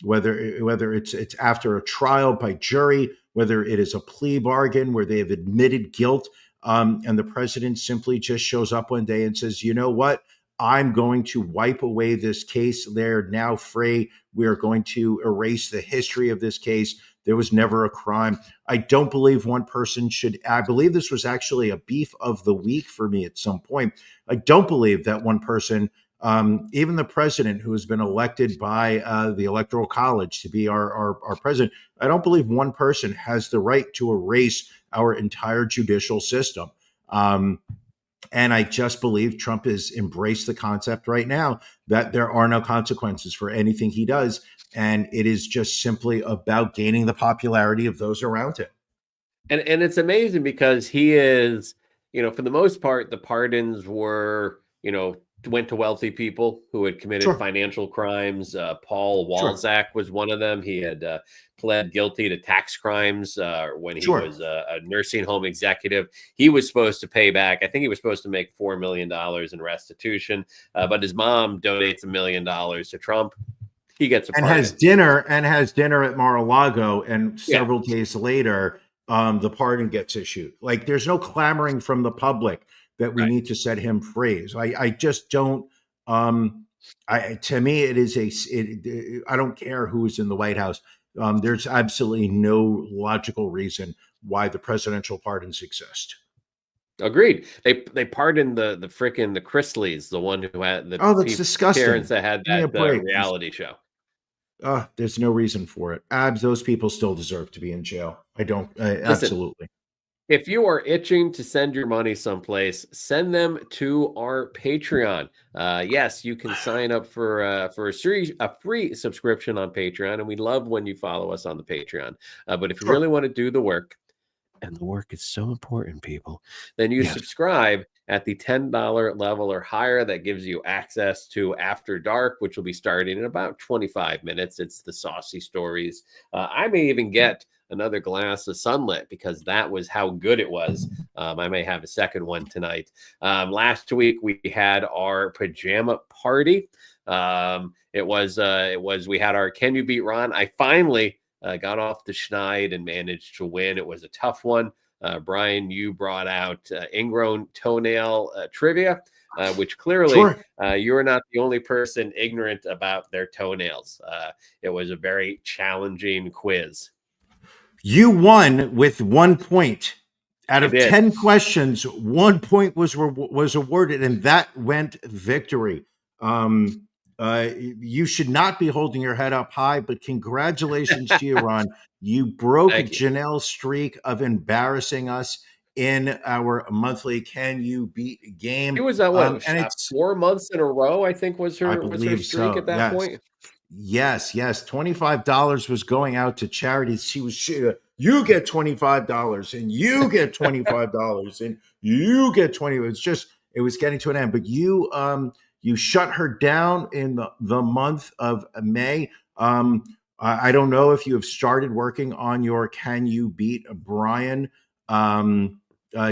whether it's after a trial by jury, whether it is a plea bargain where they have admitted guilt. And the president simply just shows up one day and says, you know what? I'm going to wipe away this case. They're now free. We are going to erase the history of this case. There was never a crime. I don't believe one person should. I believe this was actually a beef of the week for me at some point. I don't believe that one person, even the president who has been elected by the Electoral College to be our president, I don't believe one person has the right to erase our entire judicial system. And I just believe Trump has embraced the concept right now that there are no consequences for anything he does. And it is just simply about gaining the popularity of those around him. And it's amazing because he is, for the most part, the pardons were, went to wealthy people who had committed Sure. financial crimes. Paul Sure. Walzak was one of them. He had pled guilty to tax crimes when he Sure. was a nursing home executive. He was supposed to pay back. I think he was supposed to make $4 million in restitution, but his mom donates $1 million to Trump. He gets a and pardon. has dinner at Mar-a-Lago, and several days later, the pardon gets issued. Like, there's no clamoring from the public that we need to set him free. So I just don't. To me, it is I don't care who's in the White House. There's absolutely no logical reason why the presidential pardons exist. Agreed. They pardoned the Chrisleys, the one who had the that's disgusting. parents that had that reality show. There's no reason for it. Those people still deserve to be in jail. I don't. Listen, absolutely. If you are itching to send your money someplace, send them to our Patreon. Yes, you can sign up for a free subscription on Patreon, and we love when you follow us on the Patreon. But if you really want to do the work, and the work is so important, people, then you subscribe at the $10 level or higher. That gives you access to After Dark, which will be starting in about 25 minutes. It's the saucy stories. I may even get another glass of Sunlit because that was how good it was. I may have a second one tonight. Last week we had our pajama party. We had our Can You Beat Ron? I finally got off the schneid and managed to win. It was a tough one. Brian, you brought out ingrown toenail trivia, which clearly you're not the only person ignorant about their toenails. It was a very challenging quiz. You won with 1 point. Out of 10 questions, 1 point was awarded, and that went victory. You should not be holding your head up high, but congratulations to you, Ron. You broke Janelle's streak of embarrassing us in our monthly Can You Beat game. It was it's 4 months in a row, I think, was her streak at that point. Yes. $25 was going out to charities. You get $25 and you get $25 and you get 20. It was getting to an end, but you shut her down in the month of May. I don't know if you have started working on your Can You Beat Brian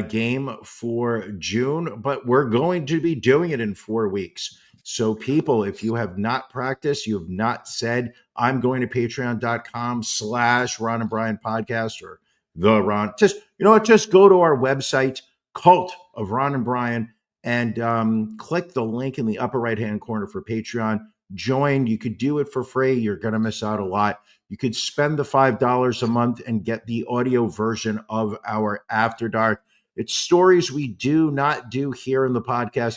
game for June, but we're going to be doing it in 4 weeks. So people, if you have not practiced, you have not said, I'm going to patreon.com/Ron and Brian podcast or the Ron, just go to our website, Cult of Ron and Brian, and click the link in the upper right-hand corner for Patreon. Join. You could do it for free. You're going to miss out a lot. You could spend the $5 a month and get the audio version of our After Dark. It's stories we do not do here in the podcast.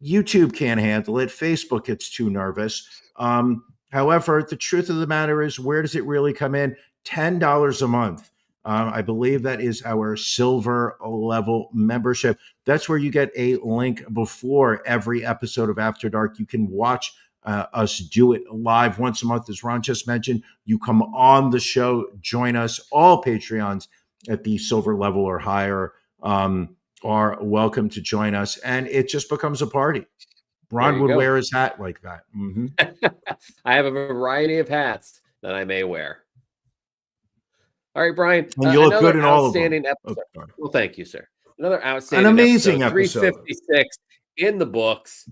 YouTube can't handle it. Facebook gets too nervous. However, the truth of the matter is, where does it really come in? $10 a month. I believe that is our silver level membership. That's where you get a link before every episode of After Dark. You can watch us do it live once a month. As Ron just mentioned, you come on the show, join us. All Patreons at the silver level or higher are welcome to join us, and it just becomes a party. Ron would wear his hat like that. Mm-hmm. I have a variety of hats that I may wear. All right, Brian. And you look good in all of them. Episode. Well, thank you, sir. Another outstanding, amazing episode. 356 in the books.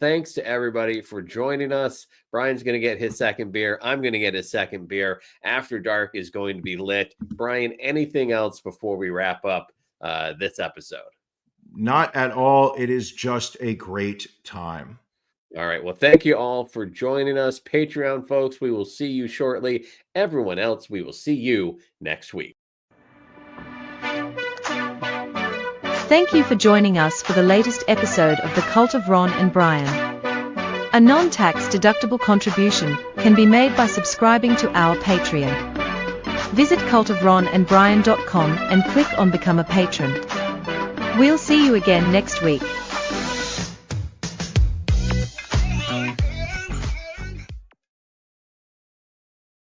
Thanks to everybody for joining us. Brian's going to get his second beer. I'm going to get his second beer. After Dark is going to be lit. Brian, anything else before we wrap up this episode? Not at all. It is just a great time. All right. Well, thank you all for joining us. Patreon folks, we will see you shortly. Everyone else, we will see you next week. Thank you for joining us for the latest episode of The Cult of Ron and Brian. A non-tax deductible contribution can be made by subscribing to our Patreon. Visit cultofronandbrian.com and click on Become a Patron. We'll see you again next week.